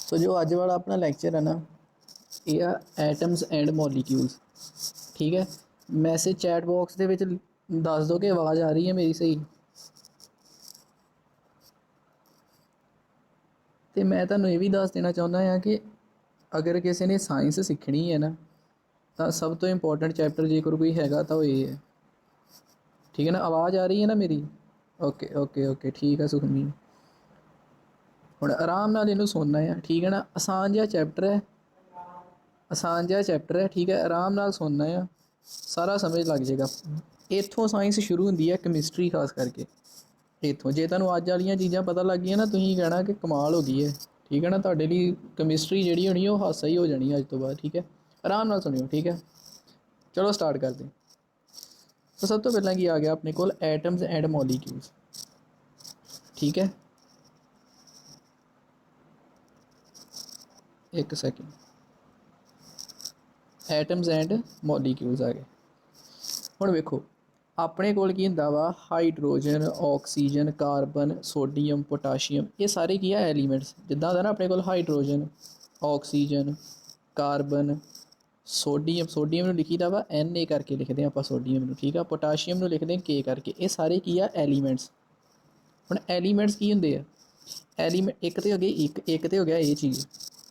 सो जो अज वाला अपना लैक्चर है ना, ये आ एटम्स एंड मॉलिक्यूल्स। ठीक है, मैसेज चैट बॉक्स के विच दस दो कि आवाज़ आ रही है मेरी सही। तो मैं तुहानूं ये भी दस देना चाहुंदा हाँ कि अगर किसी ने साइंस सीखनी है ना, तो सब तो इंपॉर्टेंट चैप्टर जेकर कोई हैगा तो ये है। ठीक है ना, आवाज़ आ रही है ना मेरी? ओके ओके ओके, ठीक है सुखमीत। हुण आराम नाल इहनूं सुनना है, ठीक है ना। आसान जिहा चैप्टर है, आसान जिहा चैप्टर है, ठीक है। आराम नाल सुनना है, सारा समझ लग जाएगा। इत्थों साइंस शुरू होंदी है, केमिस्ट्री खास करके इत्थों। जे तुहानूं अज वालियां चीज़ां पता लग गईयां ना, तुसीं कहना कि कमाल हो गई है। ठीक है ना, तुहाडे लई केमिस्ट्री जिहड़ी होनी है वो हासा ही हो जानी है अज तो बाद। ठीक है, आराम नाल सुनियो। ठीक है, चलो स्टार्ट करते हैं। तो सब तो पहलां की आ गया अपने कोल एटम्स एंड मॉलिक्यूल्स। ठीक है, एक सैकेंड। एटम्स एंड मॉलिक्यूल्स आ गए। हुण वेखो अपने कोल की हुंदा वा hydrogen, oxygen, carbon, sodium, potassium. ये सारे की है एलीमेंट्स। जिद्दां दा ना अपने कोल hydrogen, oxygen, carbon, sodium. Sodium नूं लिखी दा वा Na करके लिखते हैं आपां सोडियम नूं। ठीक है, पोटाशियम नूं लिखते हैं K करके। ये सारे की है एलीमेंट्स। हुण एलीमेंट्स की हुंदे आ? एलीमेंट एक तो हो गई, एक तो हो गया ये चीज़।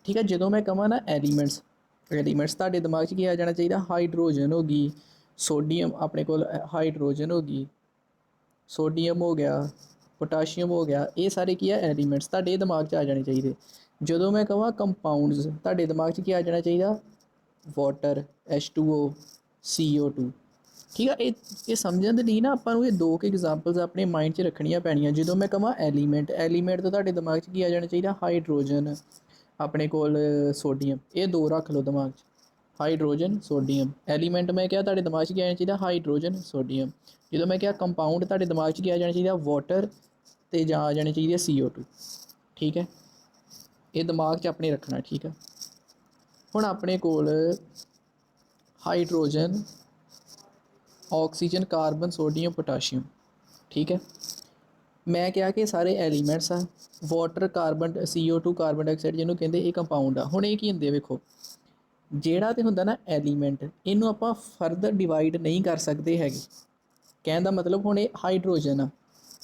ठीक है, जो मैं कहां ना एलीमेंट्स, एलीमेंट्स तुहाडे दिमाग 'च की आ जाना चाहिए? हाइड्रोजन हो गई, सोडियम अपने कोल हाइड्रोजन हो गई, सोडियम हो गया, पोटाशियम हो गया। ये सारे की है एलीमेंट्स, तुहाडे दिमाग 'च आ जाने चाहिए। जो मैं कहां कंपाउंड्स, तुहाडे दिमाग 'च की आ जाना चाहिए? Water, H2O, CO2। ठीक है, ये समझण दे ਲਈ ना ਆਪਾਂ ਨੂੰ ਇਹ ਦੋ ਕੁ एग्जांपल्स ਆਪਣੇ माइंड 'ਚ ਰੱਖਣੀਆਂ ਪੈਣੀਆਂ। ਜਦੋਂ मैं ਕਹਾਂ एलीमेंट, एलीमेंट तो ਤੁਹਾਡੇ ਦਿਮਾਗ 'ਚ ਕੀ ਆ ਜਾਣਾ ਚਾਹੀਦਾ? हाइड्रोजन, अपने कोल सोडियम। ये दो रख लो दिमाग 'ਚ, हाइड्रोजन सोडियम। एलीमेंट मैं क्या तुहाडे दिमाग 'ਚ ਕੀ ਆ ਜਾਣਾ ਚਾਹੀਦਾ? Hydrogen sodium. ਜਦੋਂ मैं क्या कंपाउंड तुहाडे दिमाग 'ਚ ਕੀ आ जाना ਚਾਹੀਦਾ? वाटर ਤੇ ਜਾਂ आ जाने चाहिए CO2। ठीक है, ये दिमाग 'ਚ अपने रखना। ठीक है, हुण अपने कोल hydrogen, oxygen, carbon, sodium, potassium. ठीक है, मैं क्या कि सारे एलीमेंट्स आ। Water, carbon, CO2, carbon dioxide जिन्हों कहते ये कंपाउंड आ। हुण ये की हुंदे वेखो, ਜਿਹੜਾ तो ਹੁੰਦਾ ना एलीमेंट, इनू आपां फर्दर डिवाइड नहीं कर सकते हैगे। कहने का मतलब हुण ये हाइड्रोजन आ,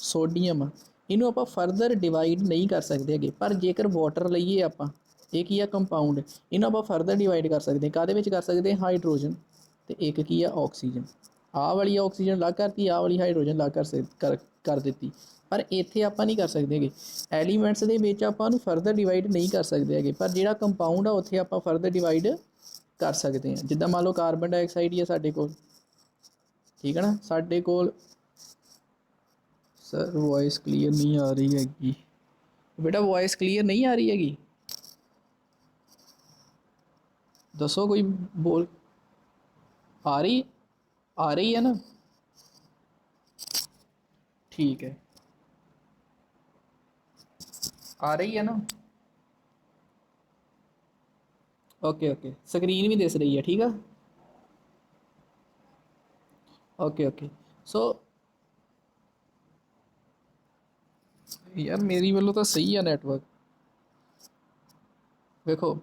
सोडियम आ, इनू आपां फर्दर डिवाइड नहीं कर सकते हैगे। पर जेकर वाटर लईए आपां, ये की है कंपाउंड, इनू आपां फर्दर डिवाइड कर सकते हैं। काहदे विच कर सकते हैं? हाइड्रोजन ते एक की है ऑक्सीजन। आह वाली ऑक्सीजन अलग करती, आह वाली हाइड्रोजन अलग कर दित्ती। पर इत्थे आपां नहीं कर सकते हैगे। एलीमेंट्स दे विच आपां नूं फर्दर डिवाइड नहीं कर सकते हैगे, पर जिहड़ा कंपाउंड आ उत्थे आपां फर्दर डिवाइड कर सकते हैं। जिद्दां मान लो कार्बन डाइऑक्साइड ही है साडे कोल। ठीक है ना, साडे कोल सर वॉइस क्लीयर नहीं आ रही हैगी। बेटा वॉइस क्लीयर नहीं आ रही हैगी? दसो कोई बोल। आ रही है ना? ठीक है, आ रही है ना? ओके ओके, स्क्रीन भी दिस रही है। ठीक है, ओके ओके। सो यार मेरी वालों तो सही है नैटवर्क। वेखो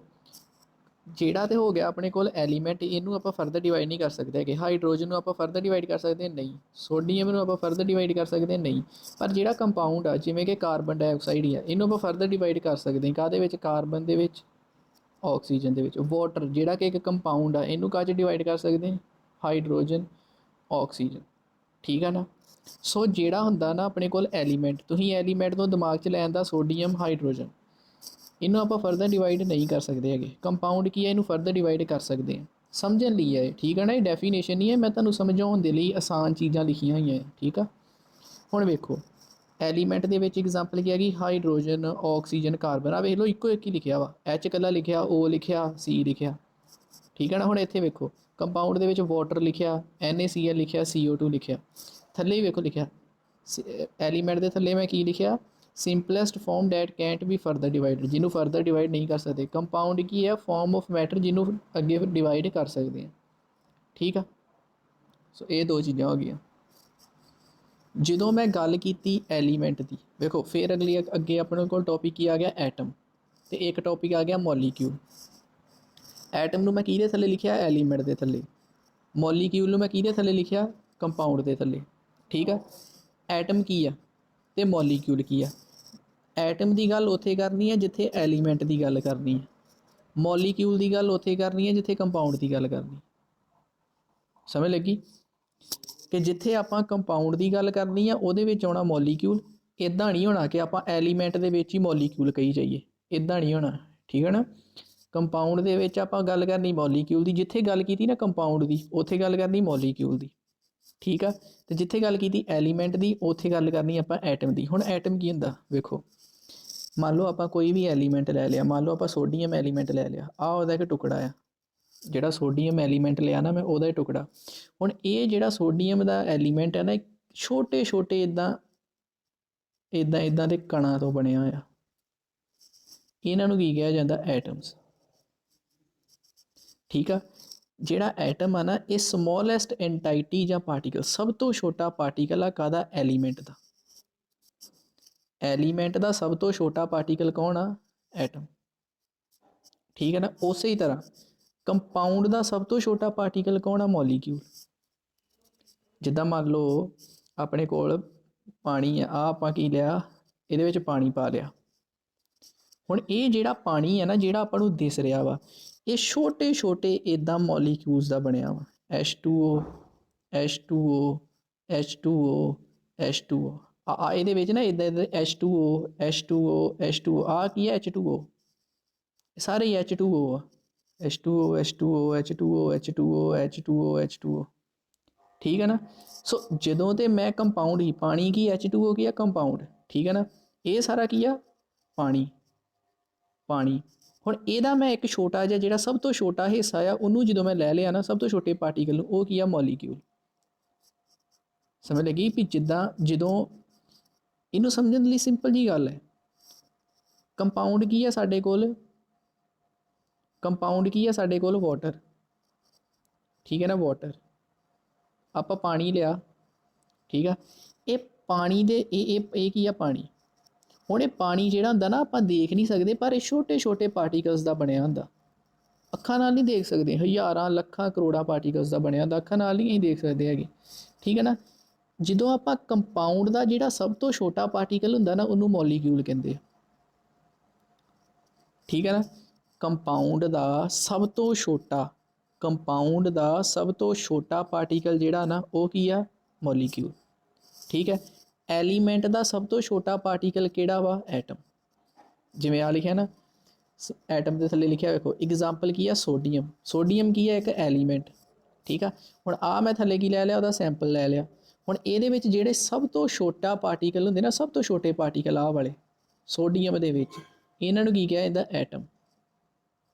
ਜਿਹੜਾ तो हो गया अपने कोल एलीमेंट, इनू आप फर्दर डिवाइड नहीं कर सकते है। हाइड्रोजन को आप फर्दर डिवाइड कर सकते हैं? नहीं। सोडियम को आप फर्दर डिवाइड कर सकते हैं? नहीं। पर ਜਿਹੜਾ कंपाउंड आ जिमें कि कार्बन डाइऑक्साइड ही है, इनू आप फर्दर डिवाइड कर सकते हैं। काहदे विच? कार्बन दे विच, ऑक्सीजन दे विच। वाटर जिहड़ा कि एक कंपाउंड आ, इनू काह च डिवाइड कर सकते हैं? Hydrogen, oxygen. ठीक है ना। सो जिहड़ा हुंदा ना अपने कोल एलीमेंट, तुसीं एलीमेंट तो दिमाग च लैन दा सोडियम, हाइड्रोजन, इनू आप फर्दर डिवाइड नहीं कर सकते है। कंपाउंड की है, इनू फर्दर डिवाइड कर सकते हैं। समझण लई है। ठीक है ना, ये डेफिनेशन नहीं है, मैं तुहानूं समझाउण दे लई आसान चीज़ां लिखियां होईयां है। ठीक है, हुण वेखो एलीमेंट दे विच एग्जाम्पल की हैगी? Hydrogen, oxygen, carbon. आ वेख लो इक्को एक ही लिखिया वा, H कला लिखिया, O लिखिया, C लिखिया। ठीक है ना, हुण इत्थे वेखो कंपाउंड दे विच वाटर लिखिया, NaCl लिखिया, CO2 लिखिया। थल्ले ही वेखो लिखिया एलीमेंट दे थल्ले मैं की लिखिया? सिंपलेस्ट फॉर्म डैट कैंट भी फर्दर डिवाइड, जिन्हों फर्दर डिवाइड नहीं कर सकते। कंपाउंड की है? फॉर्म ऑफ मैटर जिन्हों अगे डिवाइड कर सकते हैं। ठीक है, सो ये दो चीज़ां हो गई। जो मैं गल की एलीमेंट की, देखो फिर अगली अगे अपने को टॉपिक की आ गया एटम। तो एक टॉपिक आ गया मॉलीक्यूल। ਐਟਮ ਨੂੰ ਮੈਂ ਕਿਹਦੇ ਥੱਲੇ ਲਿਖਿਆ, ਐਲੀਮੈਂਟ ਦੇ ਥੱਲੇ। ਮੋਲੀਕਿਊਲ ਨੂੰ ਮੈਂ ਕਿਹਦੇ ਥੱਲੇ ਲਿਖਿਆ, ਕੰਪਾਊਂਡ ਦੇ ਥੱਲੇ। ਠੀਕ ਆ। ਐਟਮ ਕੀ ਆ ਅਤੇ ਮੋਲੀਕਿਊਲ ਕੀ ਆ। ਐਟਮ ਦੀ ਗੱਲ ਉੱਥੇ ਕਰਨੀ ਹੈ ਜਿੱਥੇ ਐਲੀਮੈਂਟ ਦੀ ਗੱਲ ਕਰਨੀ ਹੈ, ਮੋਲੀਕਿਊਲ ਦੀ ਗੱਲ ਉੱਥੇ ਕਰਨੀ ਹੈ ਜਿੱਥੇ ਕੰਪਾਊਂਡ ਦੀ ਗੱਲ ਕਰਨੀ। ਸਮਝ ਲੱਗੀ ਕਿ ਜਿੱਥੇ ਆਪਾਂ ਕੰਪਾਊਂਡ ਦੀ ਗੱਲ ਕਰਨੀ ਆ ਉਹਦੇ ਵਿੱਚ ਆਉਣਾ ਮੋਲੀਕਿਊਲ। ਇੱਦਾਂ ਨਹੀਂ ਹੋਣਾ ਕਿ ਆਪਾਂ ਐਲੀਮੈਂਟ ਦੇ ਵਿੱਚ ਹੀ ਮੋਲੀਕਿਊਲ ਕਹੀ ਜਾਈਏ, ਇੱਦਾਂ ਨਹੀਂ ਹੋਣਾ। ਠੀਕ ਹੈ ਨਾ। ਕੰਪਾਊਂਡ ਦੇ ਵਿੱਚ ਆਪਾਂ ਗੱਲ ਕਰਨੀ ਮੋਲੀਕਿਊਲ ਦੀ, ਜਿੱਥੇ ਗੱਲ ਕੀਤੀ ਨਾ ਕੰਪਾਊਂਡ ਦੀ ਉੱਥੇ ਗੱਲ ਕਰਨੀ ਮੋਲੀਕਿਊਲ ਦੀ। ਠੀਕ ਆ। ਅਤੇ ਜਿੱਥੇ ਗੱਲ ਕੀਤੀ ਐਲੀਮੈਂਟ ਦੀ ਉੱਥੇ ਗੱਲ ਕਰਨੀ ਆਪਾਂ ਐਟਮ ਦੀ। ਹੁਣ ਐਟਮ ਕੀ ਹੁੰਦਾ ਵੇਖੋ, ਮੰਨ ਲਓ ਆਪਾਂ ਕੋਈ ਵੀ ਐਲੀਮੈਂਟ ਲੈ ਲਿਆ, ਮੰਨ ਲਓ ਆਪਾਂ ਸੋਡੀਅਮ ਐਲੀਮੈਂਟ ਲੈ ਲਿਆ, ਆਹ ਉਹਦਾ ਇੱਕ ਟੁਕੜਾ ਆ, ਜਿਹੜਾ ਸੋਡੀਅਮ ਐਲੀਮੈਂਟ ਲਿਆ ਨਾ ਮੈਂ ਉਹਦਾ ਹੀ ਟੁਕੜਾ। ਹੁਣ ਇਹ ਜਿਹੜਾ ਸੋਡੀਅਮ ਦਾ ਐਲੀਮੈਂਟ ਹੈ ਨਾ, ਛੋਟੇ ਛੋਟੇ ਇੱਦਾਂ ਦੇ ਕਣਾਂ ਤੋਂ ਬਣਿਆ ਹੋਇਆ, ਇਹਨਾਂ ਨੂੰ ਕੀ ਕਿਹਾ ਜਾਂਦਾ, ਐਟਮਸ। ਠੀਕ ਆ। ਜਿਹੜਾ ਐਟਮ ਆ ਨਾ ਇਹ ਸਮੋਲੈਸਟ ਐਂਟਾਈਟੀ ਜਾਂ ਪਾਰਟੀਕਲ, ਸਭ ਤੋਂ ਛੋਟਾ ਪਾਰਟੀਕਲ ਆ ਕਾਹਦਾ, ਐਲੀਮੈਂਟ ਦਾ। ਐਲੀਮੈਂਟ ਦਾ ਸਭ ਤੋਂ ਛੋਟਾ ਪਾਰਟੀਕਲ ਕੌਣ ਆ, ਐਟਮ। ਠੀਕ ਹੈ ਨਾ। ਉਸੇ ਹੀ ਤਰ੍ਹਾਂ ਕੰਪਾਊਂਡ ਦਾ ਸਭ ਤੋਂ ਛੋਟਾ ਪਾਰਟੀਕਲ ਕੌਣ ਆ, ਮੋਲੀਕਿਊਲ। ਜਿੱਦਾਂ ਮੰਨ ਲਓ ਆਪਣੇ ਕੋਲ ਪਾਣੀ ਆ, ਆਹ ਆਪਾਂ ਕੀ ਲਿਆ, ਇਹਦੇ ਵਿੱਚ ਪਾਣੀ ਪਾ ਲਿਆ। ਹੁਣ ਇਹ ਜਿਹੜਾ ਪਾਣੀ ਹੈ ਨਾ, ਜਿਹੜਾ ਆਪਾਂ ਨੂੰ ਦਿਸ ਰਿਹਾ ਵਾ, ਇਹ ਛੋਟੇ ਛੋਟੇ ਇੱਦਾਂ ਮੋਲੀਕਿਊਲਸ ਦਾ ਬਣਿਆ ਵਾ। H2O H2O H2O H2O ਆ ਇਹਦੇ ਵਿੱਚ ਨਾ ਇੱਦਾਂ H2O H2O H2O, ਆਹ ਕੀ ਹੈ, H2O, ਸਾਰੇ ਹੀ H2O ਆ। H2O H2O H2O H2O H2O H2O। ਠੀਕ ਹੈ ਨਾ। ਸੋ ਜਦੋਂ ਤੇ ਮੈਂ ਕੰਪਾਊਂਡ ਹੀ, ਪਾਣੀ ਕੀ, H2O ਕੀ ਆ, ਕੰਪਾਊਂਡ। ਠੀਕ ਹੈ ਨਾ। ਇਹ ਸਾਰਾ ਕੀ ਆ, ਪਾਣੀ। ਹੁਣ ਇਹਦਾ ਮੈਂ ਇੱਕ ਛੋਟਾ ਜਿਹਾ ਜਿਹੜਾ ਸਭ ਤੋਂ ਛੋਟਾ ਹਿੱਸਾ ਆ ਉਹਨੂੰ ਜਦੋਂ ਮੈਂ ਲੈ ਲਿਆ ਨਾ, ਸਭ ਤੋਂ ਛੋਟੇ ਪਾਰਟੀਕਲ ਨੂੰ, ਉਹ ਕੀ ਆ, ਮੋਲੀਕਿਊਲ। ਸਮਝ ਲੱਗੀ ਵੀ ਜਿੱਦਾਂ ਜਦੋਂ ਇਹਨੂੰ ਸਮਝਣ ਲਈ ਸਿੰਪਲ ਜੀ ਗੱਲ ਹੈ, ਕੰਪਾਊਂਡ ਕੀ ਆ ਸਾਡੇ ਕੋਲ, ਵਾਟਰ। ਠੀਕ ਹੈ ਨਾ, ਵਾਟਰ। ਆਪਾਂ ਪਾਣੀ ਲਿਆ। ਠੀਕ ਆ। ਇਹ ਪਾਣੀ ਦੇ ਇਹ ਕੀ ਆ, ਪਾਣੀ। ਹੁਣ ਇਹ ਪਾਣੀ ਜਿਹੜਾ ਹੁੰਦਾ ਨਾ ਆਪਾਂ ਦੇਖ ਨਹੀਂ ਸਕਦੇ, ਪਰ ਇਹ ਛੋਟੇ ਛੋਟੇ ਪਾਰਟੀਕਲਸ ਦਾ ਬਣਿਆ ਹੁੰਦਾ। ਅੱਖਾਂ ਨਾਲ ਨਹੀਂ ਦੇਖ ਸਕਦੇ, ਹਜ਼ਾਰਾਂ ਲੱਖਾਂ ਕਰੋੜਾਂ ਪਾਰਟੀਕਲਸ ਦਾ ਬਣਿਆ ਹੁੰਦਾ, ਅੱਖਾਂ ਨਾਲ ਨਹੀਂ ਅਸੀਂ ਦੇਖ ਸਕਦੇ ਹੈਗੇ। ਠੀਕ ਹੈ ਨਾ। ਜਦੋਂ ਆਪਾਂ ਕੰਪਾਊਂਡ ਦਾ ਜਿਹੜਾ ਸਭ ਤੋਂ ਛੋਟਾ ਪਾਰਟੀਕਲ ਹੁੰਦਾ ਨਾ ਉਹਨੂੰ ਮੋਲੀਕਿਊਲ ਕਹਿੰਦੇ ਆ। ਠੀਕ ਹੈ ਨਾ। ਕੰਪਾਊਂਡ ਦਾ ਸਭ ਤੋਂ ਛੋਟਾ ਪਾਰਟੀਕਲ ਜਿਹੜਾ ਨਾ ਉਹ ਕੀ ਆ, ਮੋਲੀਕਿਊਲ। ਠੀਕ ਹੈ। ਐਲੀਮੈਂਟ ਦਾ ਸਭ ਤੋਂ ਛੋਟਾ ਪਾਰਟੀਕਲ ਕਿਹੜਾ ਵਾ, ਐਟਮ। ਜਿਵੇਂ ਆ ਲਿਖਿਆ ਨਾ, ਐਟਮ ਦੇ ਥੱਲੇ ਲਿਖਿਆ ਵੇਖੋ, ਇਗਜ਼ਾਮਪਲ ਕੀ ਆ, ਸੋਡੀਅਮ ਕੀ ਹੈ, ਇੱਕ ਐਲੀਮੈਂਟ। ਠੀਕ ਆ। ਹੁਣ ਆਹ ਮੈਂ ਥੱਲੇ ਕੀ ਲੈ ਲਿਆ, ਉਹਦਾ ਸੈਂਪਲ ਲੈ ਲਿਆ। ਹੁਣ ਇਹਦੇ ਵਿੱਚ ਜਿਹੜੇ ਸਭ ਤੋਂ ਛੋਟਾ ਪਾਰਟੀਕਲ ਹੁੰਦੇ ਨਾ, ਸਭ ਤੋਂ ਛੋਟੇ ਪਾਰਟੀਕਲ ਆਹ ਵਾਲੇ ਸੋਡੀਅਮ ਦੇ ਵਿੱਚ, ਇਹਨਾਂ ਨੂੰ ਕੀ ਕਿਹਾ ਜਾਂਦਾ, ਐਟਮ।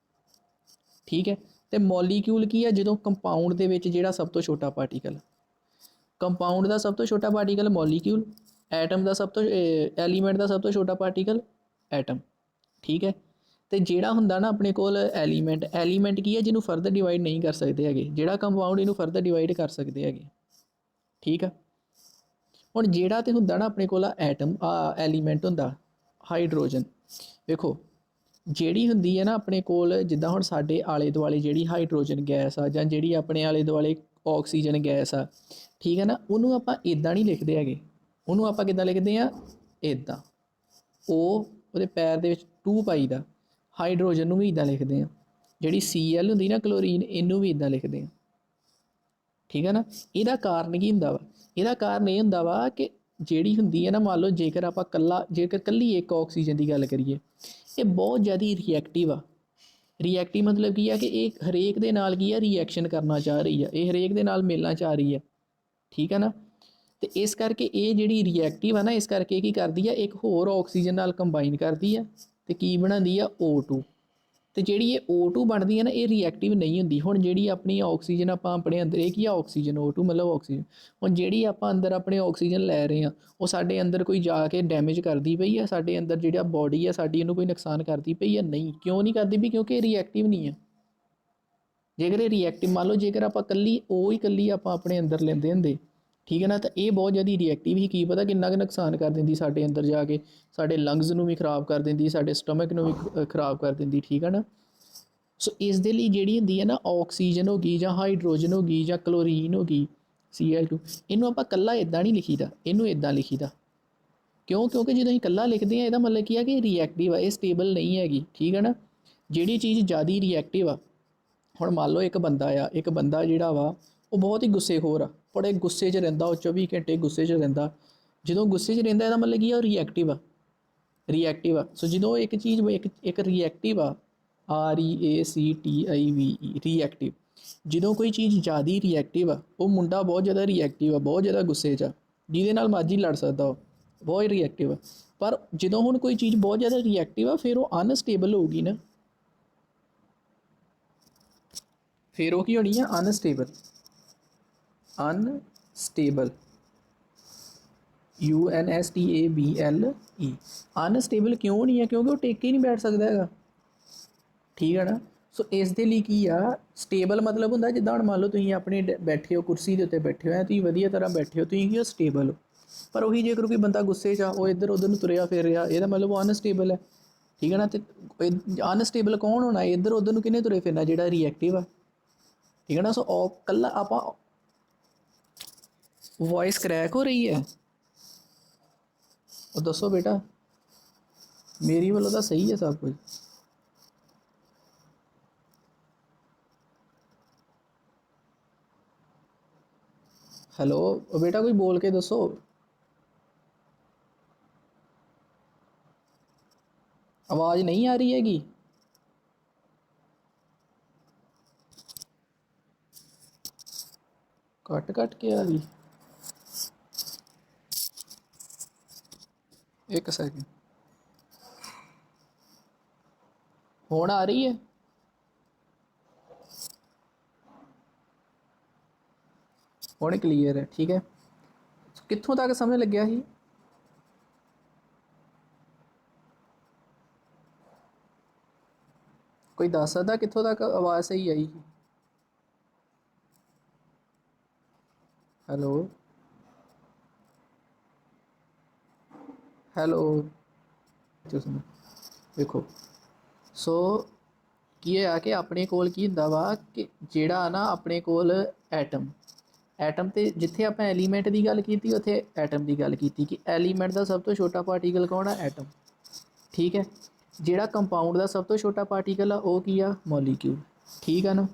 ਠੀਕ ਹੈ। ਅਤੇ ਮੋਲੀਕਿਊਲ ਕੀ ਆ, ਜਦੋਂ ਕੰਪਾਊਂਡ ਦੇ ਵਿੱਚ ਜਿਹੜਾ ਸਭ ਤੋਂ ਛੋਟਾ ਪਾਰਟੀਕਲ, ਕੰਪਾਊਂਡ ਦਾ ਸਭ ਤੋਂ ਛੋਟਾ ਪਾਰਟੀਕਲ ਮੋਲੀਕਿਊਲ, ਐਟਮ ਦਾ ਸਭ ਤੋਂ ਐਲੀਮੈਂਟ ਦਾ ਸਭ ਤੋਂ ਛੋਟਾ ਪਾਰਟੀਕਲ ਐਟਮ। ਠੀਕ ਹੈ। ਅਤੇ ਜਿਹੜਾ ਹੁੰਦਾ ਨਾ ਆਪਣੇ ਕੋਲ ਐਲੀਮੈਂਟ ਕੀ ਹੈ, ਜਿਹਨੂੰ ਫਰਦਰ ਡਿਵਾਈਡ ਨਹੀਂ ਕਰ ਸਕਦੇ ਹੈਗੇ, ਜਿਹੜਾ ਕੰਪਾਊਂਡ ਇਹਨੂੰ ਫਰਦਰ ਡਿਵਾਈਡ ਕਰ ਸਕਦੇ ਹੈਗੇ। ਠੀਕ ਆ। ਹੁਣ ਜਿਹੜਾ ਤਾਂ ਹੁੰਦਾ ਨਾ ਆਪਣੇ ਕੋਲ ਐਟਮ, ਐਲੀਮੈਂਟ ਹੁੰਦਾ ਹਾਈਡਰੋਜਨ। ਵੇਖੋ ਜਿਹੜੀ ਹੁੰਦੀ ਹੈ ਨਾ ਆਪਣੇ ਕੋਲ, ਜਿੱਦਾਂ ਹੁਣ ਸਾਡੇ ਆਲੇ ਦੁਆਲੇ ਜਿਹੜੀ ਹਾਈਡਰੋਜਨ ਗੈਸ ਆ, ਜਾਂ ਜਿਹੜੀ ਆਪਣੇ ਆਲੇ ਦੁਆਲੇ ਆਕਸੀਜਨ ਗੈਸ ਆ, ਠੀਕ ਹੈ ਨਾ, ਉਹਨੂੰ ਆਪਾਂ ਇੱਦਾਂ ਨਹੀਂ ਲਿਖਦੇ ਹੈਗੇ, ਉਹਨੂੰ ਆਪਾਂ ਕਿੱਦਾਂ ਲਿਖਦੇ ਹਾਂ, ਇੱਦਾਂ। ਉਹਦੇ ਪੈਰ ਦੇ ਵਿੱਚ 2 ਪਾਈਦਾ। ਹਾਈਡਰੋਜਨ ਨੂੰ ਵੀ ਇੱਦਾਂ ਲਿਖਦੇ ਹਾਂ। ਜਿਹੜੀ Cl ਹੁੰਦੀ ਨਾ, ਕਲੋਰੀਨ, ਇਹਨੂੰ ਵੀ ਇੱਦਾਂ ਲਿਖਦੇ ਹਾਂ। ਠੀਕ ਹੈ ਨਾ। ਇਹਦਾ ਕਾਰਨ ਕੀ ਹੁੰਦਾ ਵਾ, ਇਹਦਾ ਕਾਰਨ ਇਹ ਹੁੰਦਾ ਵਾ ਕਿ ਜਿਹੜੀ ਹੁੰਦੀ ਹੈ ਨਾ, ਮੰਨ ਲਓ ਜੇਕਰ ਇਕੱਲੀ ਇੱਕ ਆਕਸੀਜਨ ਦੀ ਗੱਲ ਕਰੀਏ, ਇਹ ਬਹੁਤ ਜ਼ਿਆਦਾ ਰਿਐਕਟਿਵ ਆ। ਰਿਐਕਟਿਵ ਮਤਲਬ ਕੀ ਆ ਕਿ ਇਹ ਹਰੇਕ ਦੇ ਨਾਲ ਕੀ ਆ, ਰਿਐਕਸ਼ਨ ਕਰਨਾ ਚਾਹ ਰਹੀ ਆ, ਇਹ ਹਰੇਕ ਦੇ ਨਾਲ ਮਿਲਣਾ ਚਾਹ ਰਹੀ ਆ। ਠੀਕ ਹੈ ਨਾ। ਅਤੇ ਇਸ ਕਰਕੇ ਇਹ ਜਿਹੜੀ ਰਿਐਕਟਿਵ ਆ ਨਾ, ਇਸ ਕਰਕੇ ਕੀ ਕਰਦੀ ਆ, ਇੱਕ ਹੋਰ ਆਕਸੀਜਨ ਨਾਲ ਕੰਬਾਈਨ ਕਰਦੀ ਆ ਅਤੇ ਕੀ ਬਣਾਉਂਦੀ ਆ, O2। ਅਤੇ ਜਿਹੜੀ ਇਹ O2 ਬਣਦੀ ਹੈ ਨਾ, ਇਹ ਰਿਐਕਟਿਵ ਨਹੀਂ ਹੁੰਦੀ। ਹੁਣ ਜਿਹੜੀ ਆਪਣੀ ਆਕਸੀਜਨ ਆਪਾਂ ਆਪਣੇ ਅੰਦਰ, ਇਹ ਕੀ ਆ, ਆਕਸੀਜਨ, O2 ਮਤਲਬ ਆਕਸੀਜਨ। ਹੁਣ ਜਿਹੜੀ ਆਪਾਂ ਅੰਦਰ ਆਪਣੇ ਆਕਸੀਜਨ ਲੈ ਰਹੇ ਹਾਂ, ਉਹ ਸਾਡੇ ਅੰਦਰ ਕੋਈ ਜਾ ਕੇ ਡੈਮੇਜ ਕਰਦੀ ਪਈ ਆ, ਸਾਡੇ ਅੰਦਰ ਜਿਹੜਾ ਬੋਡੀ ਆ ਸਾਡੀ, ਇਹਨੂੰ ਕੋਈ ਨੁਕਸਾਨ ਕਰਦੀ ਪਈ ਆ, ਨਹੀਂ। ਕਿਉਂ ਨਹੀਂ ਕਰਦੀ ਪਈ, ਕਿਉਂਕਿ ਇਹ ਰਿਐਕਟਿਵ ਨਹੀਂ ਆ। ਜੇਕਰ ਇਹ ਰਿਐਕਟਿਵ, ਮੰਨ ਲਓ ਜੇਕਰ ਆਪਾਂ ਇਕੱਲੀ ਆਪਾਂ ਆਪਣੇ ਅੰਦਰ ਲੈਂਦੇ ਹੁੰਦੇ, ਠੀਕ ਹੈ ਨਾ। ਤਾਂ ਇਹ ਬਹੁਤ ਜ਼ਿਆਦਾ ਰਿਐਕਟਿਵ ਹੀ, ਕੀ ਪਤਾ ਕਿੰਨਾ ਕੁ ਨੁਕਸਾਨ ਕਰ ਦਿੰਦੀ ਸਾਡੇ ਅੰਦਰ ਜਾ ਕੇ, ਸਾਡੇ ਲੰਗਸ ਨੂੰ ਵੀ ਖਰਾਬ ਕਰ ਦਿੰਦੀ, ਸਾਡੇ ਸਟਮਕ ਨੂੰ ਵੀ ਖਰਾਬ ਕਰ ਦਿੰਦੀ। ਠੀਕ ਹੈ ਨਾ। ਸੋ ਇਸ ਦੇ ਲਈ ਜਿਹੜੀ ਹੁੰਦੀ ਹੈ ਨਾ, ਆਕਸੀਜਨ ਹੋ ਗਈ ਜਾਂ ਹਾਈਡਰੋਜਨ ਹੋ ਗਈ ਜਾਂ ਕਲੋਰੀਨ ਹੋ ਗਈ Cl2, ਇਹਨੂੰ ਆਪਾਂ ਇਕੱਲਾ ਇੱਦਾਂ ਨਹੀਂ ਲਿਖੀਦਾ, ਇਹਨੂੰ ਇੱਦਾਂ ਲਿਖੀਦਾ। ਕਿਉਂ? ਕਿਉਂਕਿ ਜਦੋਂ ਅਸੀਂ ਇਕੱਲਾ ਲਿਖਦੇ ਹਾਂ ਇਹਦਾ ਮਤਲਬ ਕੀ ਆ ਕਿ ਰਿਐਕਟਿਵ ਆ, ਇਹ ਸਟੇਬਲ ਨਹੀਂ ਹੈਗੀ। ਠੀਕ ਹੈ ਨਾ। ਜਿਹੜੀ ਚੀਜ਼ ਜ਼ਿਆਦਾ ਰਿਐਕਟਿਵ ਆ, ਹੁਣ ਮੰਨ ਲਓ ਇੱਕ ਬੰਦਾ ਜਿਹੜਾ ਵਾ ਉਹ ਬਹੁਤ ਹੀ ਗੁੱਸੇਖੋਰ ਆ, ਬੜੇ ਗੁੱਸੇ 'ਚ ਰਹਿੰਦਾ, ਉਹ 24 ਘੰਟੇ ਗੁੱਸੇ 'ਚ ਰਹਿੰਦਾ। ਜਦੋਂ ਗੁੱਸੇ 'ਚ ਰਹਿੰਦਾ ਇਹਦਾ ਮਤਲਬ ਕੀ ਆ, ਉਹ ਰਿਐਕਟਿਵ ਆ। ਸੋ ਜਦੋਂ ਇੱਕ ਚੀਜ਼ ਇੱਕ ਰਿਐਕਟਿਵ ਆ, REACTIVE, ਰਿਐਕਟਿਵ। ਜਦੋਂ ਕੋਈ ਚੀਜ਼ ਜ਼ਿਆਦਾ ਰਿਐਕਟਿਵ ਆ, ਉਹ ਮੁੰਡਾ ਬਹੁਤ ਜ਼ਿਆਦਾ ਰਿਐਕਟਿਵ ਆ, ਬਹੁਤ ਜ਼ਿਆਦਾ ਗੁੱਸੇ 'ਚ ਆ, ਜਿਹਦੇ ਨਾਲ ਮਰਜ਼ੀ ਲੜ ਸਕਦਾ, ਉਹ ਬਹੁਤ ਰਿਐਕਟਿਵ ਆ। ਪਰ ਜਦੋਂ ਹੁਣ ਕੋਈ ਚੀਜ਼ ਬਹੁਤ ਜ਼ਿਆਦਾ ਰਿਐਕਟਿਵ ਆ, ਫਿਰ ਉਹ ਅਨਸਟੇਬਲ ਹੋਊਗੀ ਨਾ, ਫਿਰ ਉਹ ਕੀ ਹੋਣੀ ਆ, ਅਨਸਟੇਬਲ। UNSTABLE। ਅਨਸਟੇਬਲ ਕਿਉਂ ਨਹੀਂ ਹੈ? ਕਿਉਂਕਿ ਉਹ ਟਿਕ ਹੀ ਨਹੀਂ ਬੈਠ ਸਕਦਾ ਹੈਗਾ। ਠੀਕ ਹੈ ਨਾ। ਸੋ ਇਸ ਦੇ ਲਈ ਕੀ ਆ, ਸਟੇਬਲ ਮਤਲਬ ਹੁੰਦਾ ਜਿੱਦਾਂ ਹੁਣ ਮੰਨ ਲਓ ਤੁਸੀਂ ਆਪਣੇ ਬੈਠੇ ਹੋ, ਕੁਰਸੀ ਦੇ ਉੱਤੇ ਬੈਠੇ ਹੋ, ਤੁਸੀਂ ਵਧੀਆ ਤਰ੍ਹਾਂ ਬੈਠੇ ਹੋ, ਤੁਸੀਂ ਕੀ ਹੋ, ਸਟੇਬਲ ਹੋ। ਪਰ ਉਹੀ ਜੇਕਰ ਕੋਈ ਬੰਦਾ ਗੁੱਸੇ 'ਚ ਆ, ਉਹ ਇੱਧਰ ਉੱਧਰ ਨੂੰ ਤੁਰਿਆ ਫਿਰ ਰਿਹਾ, ਇਹਦਾ ਮਤਲਬ ਉਹ ਅਨਸਟੇਬਲ ਹੈ। ਠੀਕ ਹੈ ਨਾ। ਅਤੇ ਅਨਸਟੇਬਲ ਕੌਣ ਹੋਣਾ? ਇੱਧਰ ਉੱਧਰ ਨੂੰ ਕਿਹਨੇ ਤੁਰੇ ਫਿਰਨਾ? ਜਿਹੜਾ ਰਿਐਕਟਿਵ ਆ। ਠੀਕ ਹੈ ਨਾ। ਸੋ ਇਕੱਲਾ ਆਪਾਂ, ਵੋਇਸ ਕਰੈਕ ਹੋ ਰਹੀ ਹੈ, ਉਹ ਦੱਸੋ ਬੇਟਾ। ਮੇਰੀ ਵੱਲੋਂ ਤਾਂ ਸਹੀ ਹੈ ਸਭ ਕੁਝ। ਹੈਲੋ ਬੇਟਾ, ਕੋਈ ਬੋਲ ਕੇ ਦੱਸੋ। ਆਵਾਜ਼ ਨਹੀਂ ਆ ਰਹੀ ਹੈਗੀ? ਕੱਟ ਕੇ ਆ ਗਈ। ਇੱਕ ਸੈਕਿੰਡ, ਹੁਣ ਆ ਰਹੀ ਹੈ? ਹੁਣ ਕਲੀਅਰ ਹੈ। ਠੀਕ ਹੈ। ਕਿੱਥੋਂ ਤੱਕ ਸਮਝ ਲੱਗਿਆ ਸੀ? ਕੋਈ ਦੱਸ ਸਕਦਾ ਕਿੱਥੋਂ ਤੱਕ ਆਵਾਜ਼ ਸਹੀ ਆਈ ਸੀ? ਹੈਲੋ ਦੇਖੋ। ਸੋ ਕੀ ਹੋਇਆ ਕਿ ਆਪਣੇ ਕੋਲ ਕੀ ਹੁੰਦਾ ਵਾ ਕਿ ਜਿਹੜਾ ਨਾ ਆਪਣੇ ਕੋਲ ਐਟਮ ਤੇ ਜਿੱਥੇ ਆਪਾਂ ਐਲੀਮੈਂਟ ਦੀ ਗੱਲ ਕੀਤੀ, ਉੱਥੇ ਐਟਮ ਦੀ ਗੱਲ ਕੀਤੀ ਕਿ ਐਲੀਮੈਂਟ ਦਾ ਸਭ ਤੋਂ ਛੋਟਾ ਪਾਰਟੀਕਲ ਕੌਣ ਆ? ਐਟਮ। ਠੀਕ ਹੈ। ਜਿਹੜਾ ਕੰਪਾਊਂਡ ਦਾ ਸਭ ਤੋਂ ਛੋਟਾ ਪਾਰਟੀਕਲ ਆ, ਉਹ ਕੀ ਆ? ਮੋਲੀਕਿਊਲ। ਠੀਕ ਆ ਨਾ।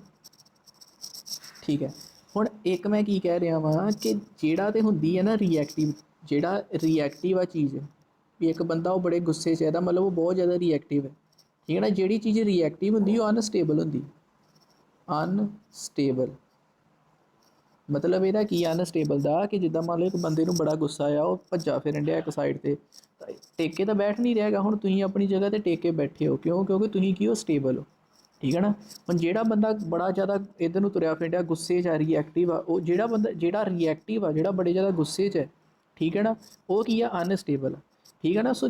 ਠੀਕ ਹੈ। ਹੁਣ ਇੱਕ ਮੈਂ ਕੀ ਕਹਿ ਰਿਹਾ ਵਾਂ ਕਿ ਜਿਹੜਾ ਤਾਂ ਹੁੰਦੀ ਹੈ ਨਾ ਰਿਐਕਟਿਵ, ਜਿਹੜਾ ਰਿਐਕਟਿਵ ਆ ਚੀਜ਼, ਵੀ ਇੱਕ ਬੰਦਾ ਉਹ ਬੜੇ ਗੁੱਸੇ 'ਚ, ਇਹਦਾ ਮਤਲਬ ਉਹ ਬਹੁਤ ਜ਼ਿਆਦਾ ਰਿਐਕਟਿਵ ਹੈ। ਠੀਕ ਹੈ ਨਾ। ਜਿਹੜੀ ਚੀਜ਼ ਰਿਐਕਟਿਵ ਹੁੰਦੀ ਉਹ ਅਨਸਟੇਬਲ ਹੁੰਦੀ। ਅਨਸਟੇਬਲ ਮਤਲਬ ਇਹਦਾ ਕੀ ਆ ਅਨਸਟੇਬਲ ਦਾ, ਕਿ ਜਿੱਦਾਂ ਮੰਨ ਲਓ ਇੱਕ ਬੰਦੇ ਨੂੰ ਬੜਾ ਗੁੱਸਾ ਆ, ਉਹ ਭੱਜਾ ਫਿਰਨ ਡਿਆ ਇੱਕ ਸਾਈਡ 'ਤੇ, ਟੇਕ ਕੇ ਤਾਂ ਬੈਠ ਨਹੀਂ ਰਿਹਾ ਹੈਗਾ। ਹੁਣ ਤੁਸੀਂ ਆਪਣੀ ਜਗ੍ਹਾ 'ਤੇ ਟੇਕ ਕੇ ਬੈਠੇ ਹੋ, ਕਿਉਂ? ਕਿਉਂਕਿ ਤੁਸੀਂ ਕੀ ਹੋ? ਸਟੇਬਲ ਹੋ। ਠੀਕ ਹੈ ਨਾ। ਹੁਣ ਜਿਹੜਾ ਬੰਦਾ ਬੜਾ ਜ਼ਿਆਦਾ ਇੱਧਰ ਨੂੰ ਤੁਰਿਆ ਫਿਰਦਾ ਗੁੱਸੇ 'ਚ ਆ, ਰਿਐਕਟਿਵ ਆ, ਉਹ ਜਿਹੜਾ ਬੰਦਾ ਜਿਹੜਾ ਰਿਐਕਟਿਵ ਆ, ਜਿਹੜਾ ਬੜੇ ਜ਼ਿਆਦਾ ਗੁੱਸੇ 'ਚ ਹੈ, ਠੀਕ ਹੈ ਨਾ, ਉਹ ਕੀ ਆ? ਅਨਸਟੇਬਲ। ਠੀਕ ਹੈ ਨਾ। ਸੋ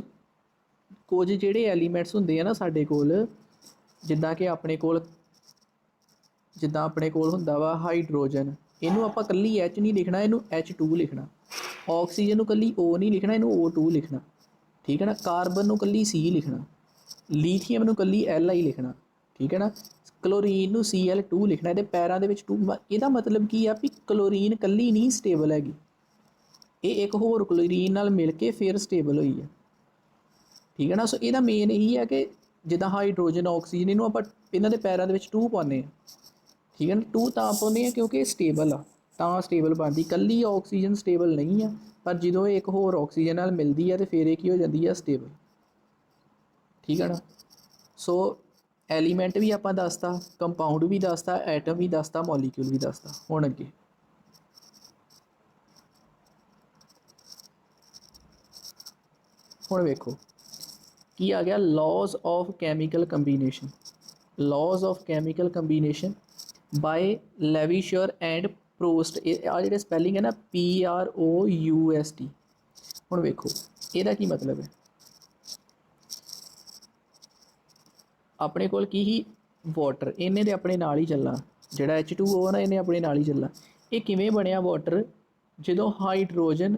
ਕੁਝ ਜਿਹੜੇ ਐਲੀਮੈਂਟਸ ਹੁੰਦੇ ਆ ਨਾ ਸਾਡੇ ਕੋਲ, ਜਿੱਦਾਂ ਆਪਣੇ ਕੋਲ ਹੁੰਦਾ ਵਾ ਹਾਈਡਰੋਜਨ, ਇਹਨੂੰ ਆਪਾਂ ਇਕੱਲੀ H ਨਹੀਂ ਲਿਖਣਾ, ਇਹਨੂੰ H2 ਲਿਖਣਾ। ਆਕਸੀਜਨ ਨੂੰ ਇਕੱਲੀ O ਨਹੀਂ ਲਿਖਣਾ, ਇਹਨੂੰ O2 ਲਿਖਣਾ। ਠੀਕ ਹੈ ਨਾ। ਕਾਰਬਨ ਨੂੰ ਇਕੱਲੀ C ਲਿਖਣਾ, ਲੀਥੀਅਮ ਨੂੰ ਇਕੱਲੀ Li ਲਿਖਣਾ। ਠੀਕ ਹੈ ਨਾ। ਕਲੋਰੀਨ ਨੂੰ Cl2 ਲਿਖਣਾ, ਇਹਦੇ ਪੈਰਾਂ ਦੇ ਵਿੱਚ 2। ਇਹਦਾ ਮਤਲਬ ਕੀ ਆ ਵੀ ਕਲੋਰੀਨ ਇਕੱਲੀ ਨਹੀਂ ਸਟੇਬਲ ਹੈਗੀ, ਇਹ ਇੱਕ ਹੋਰ ਕਲੋਰੀਨ ਨਾਲ ਮਿਲ ਕੇ ਫਿਰ ਸਟੇਬਲ ਹੋਈ ਹੈ। ਠੀਕ ਹੈ ਨਾ। ਸੋ ਇਹਦਾ ਮੇਨ ਇਹੀ ਹੈ ਕਿ ਜਿੱਦਾਂ ਹਾਈਡਰੋਜਨ, ਆਕਸੀਜਨ, ਇਹਨੂੰ ਆਪਾਂ ਇਹਨਾਂ ਦੇ ਪੈਰਾਂ ਦੇ ਵਿੱਚ 2 ਪਾਉਂਦੇ ਹਾਂ। ਠੀਕ ਹੈ ਨਾ। 2 ਤਾਂ ਪਾਉਂਦੇ ਹਾਂ ਕਿਉਂਕਿ ਇਹ ਸਟੇਬਲ ਆ, ਤਾਂ ਸਟੇਬਲ ਬਣਦੀ। ਇਕੱਲੀ ਆਕਸੀਜਨ ਸਟੇਬਲ ਨਹੀਂ ਆ, ਪਰ ਜਦੋਂ ਇਹ ਇੱਕ ਹੋਰ ਆਕਸੀਜਨ ਨਾਲ ਮਿਲਦੀ ਹੈ ਤਾਂ ਫਿਰ ਇਹ ਕੀ ਹੋ ਜਾਂਦੀ ਹੈ? ਸਟੇਬਲ। ਠੀਕ ਹੈ ਨਾ। ਸੋ ਐਲੀਮੈਂਟ ਵੀ ਆਪਾਂ ਦੱਸਤਾ, ਕੰਪਾਊਂਡ ਵੀ ਦੱਸਤਾ, ਐਟਮ ਵੀ ਦੱਸਤਾ, ਮੋਲੀਕਿਊਲ ਵੀ ਦੱਸਤਾ। ਹੁਣ ਅੱਗੇ ਹੁਣ ਵੇਖੋ ਕੀ ਆ ਗਿਆ? Laws of chemical combination. Laws of chemical combination by Lavoisier and Proust. ਇਹ ਆ ਜਿਹੜੇ ਸਪੈਲਿੰਗ ਹੈ ਨਾ, PROUST। ਹੁਣ ਵੇਖੋ ਇਹਦਾ ਕੀ ਮਤਲਬ ਹੈ। ਆਪਣੇ ਕੋਲ ਕੀ ਹੀ? ਵਾਟਰ, ਇਹਨੇ ਤਾਂ ਆਪਣੇ ਨਾਲ ਹੀ ਚੱਲਣਾ। ਜਿਹੜਾ H2O ਨਾ, ਇਹਨੇ ਆਪਣੇ ਨਾਲ ਹੀ ਚੱਲਣਾ। ਇਹ ਕਿਵੇਂ ਬਣਿਆ ਵਾਟਰ? ਜਦੋਂ ਹਾਈਡਰੋਜਨ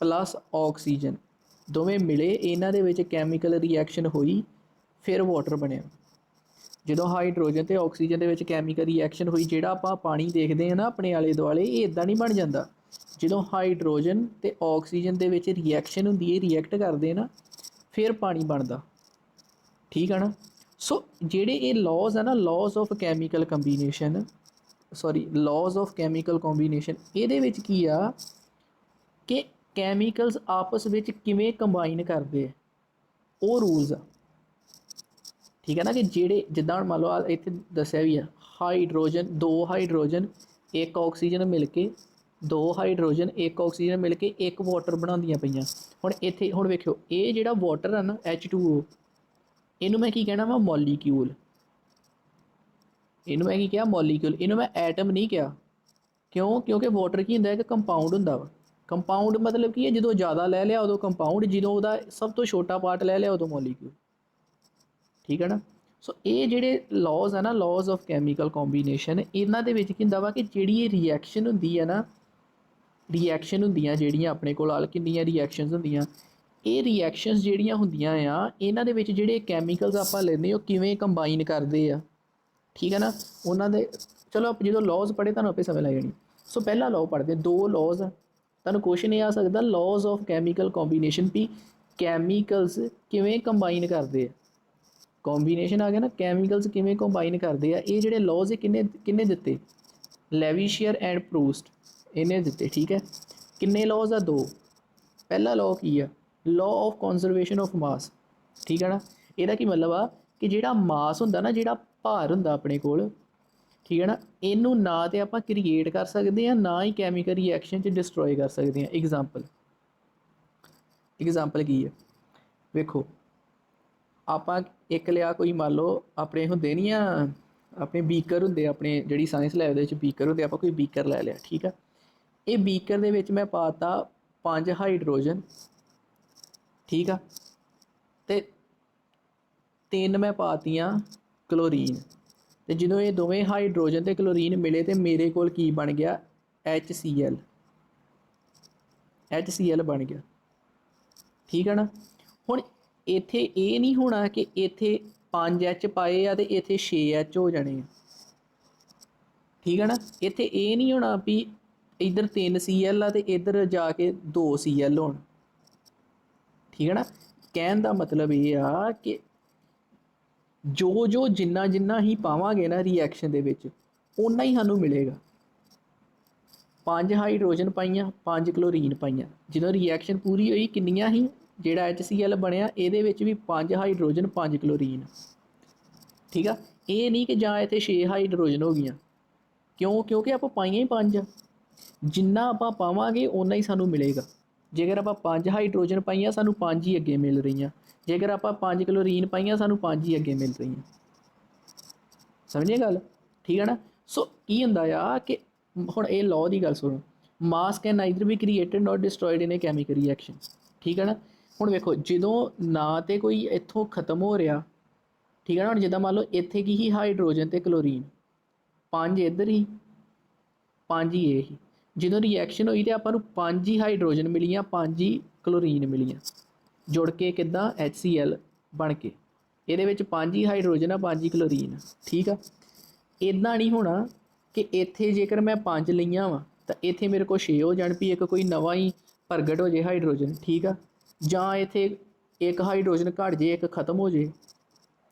ਪਲੱਸ ਆਕਸੀਜਨ ਦੋਵੇਂ ਮਿਲੇ, ਇਹਨਾਂ ਦੇ ਵਿੱਚ ਕੈਮੀਕਲ ਰਿਐਕਸ਼ਨ ਹੋਈ, ਫਿਰ ਵਾਟਰ ਬਣਿਆ। ਜਦੋਂ ਹਾਈਡਰੋਜਨ ਤੇ ਆਕਸੀਜਨ ਦੇ ਵਿੱਚ ਕੈਮੀਕਲ ਰਿਐਕਸ਼ਨ ਹੋਈ, ਜਿਹੜਾ ਆਪਾਂ ਪਾਣੀ ਦੇਖਦੇ ਹਾਂ ਨਾ ਆਪਣੇ ਆਲੇ ਦੁਆਲੇ, ਇਹ ਇਦਾਂ ਨਹੀਂ ਬਣ ਜਾਂਦਾ। ਜਦੋਂ ਹਾਈਡਰੋਜਨ ਤੇ ਆਕਸੀਜਨ ਦੇ ਵਿੱਚ ਰਿਐਕਸ਼ਨ ਹੁੰਦੀ ਹੈ, ਰਿਐਕਟ ਕਰਦੇ ਨਾ, ਫਿਰ ਪਾਣੀ ਬਣਦਾ। ਠੀਕ ਆ ਨਾ। ਸੋ ਜਿਹੜੇ ਇਹ ਲਾਜ਼ ਆ ਨਾ, ਲਾਜ਼ of chemical combination, laws of chemical combination, ਇਹਦੇ ਵਿੱਚ ਕੀ ਆ ਕਿ ਕੈਮੀਕਲਸ ਆਪਸ ਵਿੱਚ ਕਿਵੇਂ ਕੰਬਾਈਨ ਕਰਦੇ ਆ, ਉਹ ਰੂਲਸ ਆ। ਠੀਕ ਹੈ ਨਾ। ਕਿ ਜਿਹੜੇ ਜਿੱਦਾਂ ਹੁਣ ਮੰਨ ਲਓ ਇੱਥੇ ਦੱਸਿਆ ਵੀ ਆ, ਹਾਈਡਰੋਜਨ, 2 ਹਾਈਡਰੋਜਨ 1 ਆਕਸੀਜਨ ਮਿਲ ਕੇ, 2 ਹਾਈਡਰੋਜਨ 1 ਆਕਸੀਜਨ ਮਿਲ ਕੇ 1 ਵਾਟਰ ਬਣਾਉਂਦੀਆਂ ਪਈਆਂ। ਹੁਣ ਇੱਥੇ ਹੁਣ ਵੇਖਿਓ, ਇਹ ਜਿਹੜਾ ਵਾਟਰ ਆ ਨਾ H2O, ਇਹਨੂੰ ਮੈਂ ਕੀ ਕਹਿਣਾ ਵਾ, ਮੋਲੀਕਿਊਲ। ਇਹਨੂੰ ਮੈਂ ਕੀ ਕਿਹਾ, ਮੋਲੀਕਿਊਲ। ਇਹਨੂੰ ਮੈਂ ਐਟਮ ਨਹੀਂ ਕਿਹਾ। ਕਿਉਂ? ਕਿਉਂਕਿ ਵਾਟਰ ਕੀ ਹੁੰਦਾ, ਇੱਕ ਕੰਪਾਊਂਡ ਹੁੰਦਾ ਵਾ। ਕੰਪਾਊਂਡ ਮਤਲਬ ਕੀ ਹੈ, ਜਦੋਂ ਜ਼ਿਆਦਾ ਲੈ ਲਿਆ ਉਦੋਂ ਕੰਪਾਊਂਡ, ਜਦੋਂ ਉਹਦਾ ਸਭ ਤੋਂ ਛੋਟਾ ਪਾਰਟ ਲੈ ਲਿਆ ਉਦੋਂ ਮੋਲੀਕਿਊਲ। ਠੀਕ ਹੈ ਨਾ। ਸੋ ਇਹ ਜਿਹੜੇ ਲਾਜ਼ ਆ ਨਾ, ਲਾਜ਼ ਆਫ ਕੈਮੀਕਲ ਕੰਬੀਨੇਸ਼ਨ, ਇਹਨਾਂ ਦੇ ਵਿੱਚ ਕੀ ਹੁੰਦਾ ਵਾ ਕਿ ਜਿਹੜੀ ਇਹ ਰਿਐਕਸ਼ਨ ਹੁੰਦੀ ਹੈ ਨਾ, ਰਿਐਕਸ਼ਨ ਹੁੰਦੀਆਂ ਜਿਹੜੀਆਂ ਆਪਣੇ ਕੋਲ ਕਿੰਨੀਆਂ ਰਿਐਕਸ਼ਨਸ ਹੁੰਦੀਆਂ, ਇਹ ਰਿਐਕਸ਼ਨਸ ਜਿਹੜੀਆਂ ਹੁੰਦੀਆਂ ਆ, ਇਹਨਾਂ ਦੇ ਵਿੱਚ ਜਿਹੜੇ ਕੈਮੀਕਲਸ ਆਪਾਂ ਲੈਂਦੇ ਉਹ ਕਿਵੇਂ ਕੰਬਾਈਨ ਕਰਦੇ ਆ। ਠੀਕ ਹੈ ਨਾ। ਉਹਨਾਂ ਦੇ ਚਲੋ ਆਪਾਂ ਜਦੋਂ ਲਾਜ਼ ਪੜ੍ਹੇ ਤੁਹਾਨੂੰ ਆਪੇ ਸਮਝ ਲੱਗ ਜਾਣੀ। ਸੋ ਪਹਿਲਾ ਲਾਅ ਪੜ੍ਹਦੇ, 2 ਲਾਜ਼ ਆ। ਤੁਹਾਨੂੰ ਕੁਐਸਚਨ ਇਹ ਆ ਸਕਦਾ, ਲਾਜ਼ ਆਫ ਕੈਮੀਕਲ ਕੰਬੀਨੇਸ਼ਨ, ਵੀ ਕੈਮੀਕਲਸ ਕਿਵੇਂ ਕੰਬਾਈਨ ਕਰਦੇ ਆ। ਕੰਬੀਨੇਸ਼ਨ ਆ ਗਿਆ ਨਾ, ਕੈਮੀਕਲਸ ਕਿਵੇਂ ਕੰਬਾਈਨ ਕਰਦੇ ਆ। ਇਹ ਜਿਹੜੇ ਲਾਜ਼ ਕਿੰਨੇ ਦਿੱਤੇ, ਲੈਵੀਸ਼ੀਅਰ ਐਂਡ ਪ੍ਰੂਸਟ, ਇਹਨੇ ਦਿੱਤੇ। ਠੀਕ ਹੈ। ਕਿੰਨੇ ਲਾਜ਼ ਆ, 2। ਪਹਿਲਾ ਲਾਅ ਕੀ ਆ, ਲਾਅ ਆਫ ਕੰਜ਼ਰਵੇਸ਼ਨ ਆਫ ਮਾਸ। ਠੀਕ ਹੈ ਨਾ। ਇਹਦਾ ਕੀ ਮਤਲਬ ਆ ਕਿ ਜਿਹੜਾ ਮਾਸ ਹੁੰਦਾ ਨਾ, ਜਿਹੜਾ ਭਾਰ ਹੁੰਦਾ ਆਪਣੇ ਕੋਲ, ਠੀਕ ਹੈ ਨਾ, ਇਹਨੂੰ ਨਾ ਤਾਂ ਆਪਾਂ ਕ੍ਰੀਏਟ ਕਰ ਸਕਦੇ ਹਾਂ, ਨਾ ਹੀ ਕੈਮੀਕਲ ਰਿਐਕਸ਼ਨ 'ਚ ਡਿਸਟਰੋਏ ਕਰ ਸਕਦੇ ਹਾਂ। ਐਗਜ਼ਾਮਪਲ ਕੀ ਹੈ, ਵੇਖੋ, ਆਪਾਂ ਇੱਕ ਲਿਆ, ਕੋਈ ਮੰਨ ਲਓ ਆਪਣੇ ਹੁੰਦੇ ਨਹੀਂ ਆ, ਆਪਣੇ ਬੀਕਰ ਹੁੰਦੇ ਆਪਣੇ, ਜਿਹੜੀ ਸਾਇੰਸ ਲੈਬ ਦੇ ਵਿੱਚ ਬੀਕਰ ਹੁੰਦੇ, ਆਪਾਂ ਕੋਈ ਬੀਕਰ ਲੈ ਲਿਆ। ਠੀਕ ਆ। ਇਹ ਬੀਕਰ ਦੇ ਵਿੱਚ ਮੈਂ ਪਾਤਾ 5 ਹਾਈਡਰੋਜਨ, ਠੀਕ ਆ, ਅਤੇ 3 ਮੈਂ ਪਾਤੀਆਂ ਕਲੋਰੀਨ। ਅਤੇ ਜਦੋਂ ਇਹ ਦੋਵੇਂ ਹਾਈਡਰੋਜਨ ਅਤੇ ਕਲੋਰੀਨ ਮਿਲੇ ਤਾਂ ਮੇਰੇ ਕੋਲ ਕੀ ਬਣ ਗਿਆ, HCl ਬਣ ਗਿਆ। ਠੀਕ ਹੈ ਨਾ। ਹੁਣ ਇੱਥੇ ਇਹ ਨਹੀਂ ਹੋਣਾ ਕਿ ਇੱਥੇ 5H ਪਾਏ ਆ ਅਤੇ ਇੱਥੇ 6H ਹੋ ਜਾਣੇ ਆ। ਠੀਕ ਹੈ ਨਾ। ਇੱਥੇ ਇਹ ਨਹੀਂ ਹੋਣਾ ਵੀ ਇੱਧਰ 3Cl ਆ ਅਤੇ ਇੱਧਰ ਜਾ ਕੇ 2Cl ਹੋਣ। ਠੀਕ ਹੈ ਨਾ। ਕਹਿਣ ਦਾ ਮਤਲਬ ਇਹ ਆ ਕਿ ਜੋ ਜਿੰਨਾ ਹੀ ਪਾਵਾਂਗੇ ਨਾ ਰਿਐਕਸ਼ਨ ਦੇ ਵਿੱਚ, ਓਨਾ ਹੀ ਸਾਨੂੰ ਮਿਲੇਗਾ। 5 ਹਾਈਡਰੋਜਨ ਪਾਈਆਂ, 5 ਕਲੋਰੀਨ ਪਾਈਆਂ, ਜਦੋਂ ਰਿਐਕਸ਼ਨ ਪੂਰੀ ਹੋਈ ਕਿੰਨੀਆਂ ਹੀ, ਜਿਹੜਾ HCl ਬਣਿਆ ਇਹਦੇ ਵਿੱਚ ਵੀ 5 ਹਾਈਡਰੋਜਨ 5 ਕਲੋਰੀਨ। ਠੀਕ ਆ। ਇਹ ਨਹੀਂ ਕਿ ਜਾਂ ਇੱਥੇ 6 ਹਾਈਡਰੋਜਨ ਹੋ ਗਈਆਂ। ਕਿਉਂਕਿ ਆਪਾਂ ਪਾਈਆਂ ਹੀ 5 ਆ। ਜਿੰਨਾ ਆਪਾਂ ਪਾਵਾਂਗੇ ਓਨਾ ਹੀ ਸਾਨੂੰ ਮਿਲੇਗਾ। ਜੇਕਰ ਆਪਾਂ 5 ਹਾਈਡਰੋਜਨ ਪਾਈਆਂ, ਸਾਨੂੰ 5 ਹੀ ਅੱਗੇ ਮਿਲ ਰਹੀਆਂ। ਜੇਕਰ ਆਪਾਂ 5 ਕਲੋਰੀਨ ਪਾਈਆਂ, ਸਾਨੂੰ 5 ਹੀ ਅੱਗੇ ਮਿਲ ਰਹੀਆਂ। ਸਮਝੇ ਗੱਲ। ਠੀਕ ਹੈ ਨਾ। ਸੋ ਕੀ ਹੁੰਦਾ ਆ ਕਿ ਹੁਣ ਇਹ ਲਾਅ ਦੀ ਗੱਲ ਸੁਣੋ, mass can neither be created not destroyed in a chemical reaction. ਠੀਕ ਹੈ ਨਾ। ਹੁਣ ਵੇਖੋ, ਜਦੋਂ ਨਾ ਤਾਂ ਕੋਈ ਇੱਥੋਂ ਖ਼ਤਮ ਹੋ ਰਿਹਾ, ਠੀਕ ਹੈ ਨਾ। ਹੁਣ ਜਿੱਦਾਂ ਮੰਨ ਲਓ ਇੱਥੇ ਕੀ ਹੀ, ਹਾਈਡਰੋਜਨ ਅਤੇ ਕਲੋਰੀਨ, 5 ਇੱਧਰ ਹੀ, 5 ਹੀ ਇਹ ਹੀ। ਜਦੋਂ ਰਿਐਕਸ਼ਨ ਹੋਈ ਤਾਂ ਆਪਾਂ ਨੂੰ 5 ਹੀ ਹਾਈਡਰੋਜਨ ਮਿਲੀਆਂ, 5 ਹੀ ਕਲੋਰੀਨ ਮਿਲੀਆਂ, ਜੁੜ ਕੇ ਕਿੱਦਾਂ, HCl ਬਣ ਕੇ। ਇਹਦੇ ਵਿੱਚ 5 ਹੀ ਹਾਈਡਰੋਜਨ ਆ, 5 ਹੀ ਕਲੋਰੀਨ। ਠੀਕ ਆ। ਇੱਦਾਂ ਨਹੀਂ ਹੋਣਾ ਕਿ ਇੱਥੇ ਜੇਕਰ ਮੈਂ 5 ਲਈਆਂ ਵਾ ਤਾਂ ਇੱਥੇ ਮੇਰੇ ਕੋਲ 6 ਹੋ ਜਾਣ, ਵੀ ਇੱਕ ਕੋਈ ਨਵਾਂ ਹੀ ਪ੍ਰਗਟ ਹੋ ਜੇ ਹਾਈਡਰੋਜਨ। ਠੀਕ ਆ। ਜਾਂ ਇੱਥੇ ਇੱਕ ਹਾਈਡਰੋਜਨ ਘੱਟ ਜੇ, ਇੱਕ ਖ਼ਤਮ ਹੋ ਜੇ।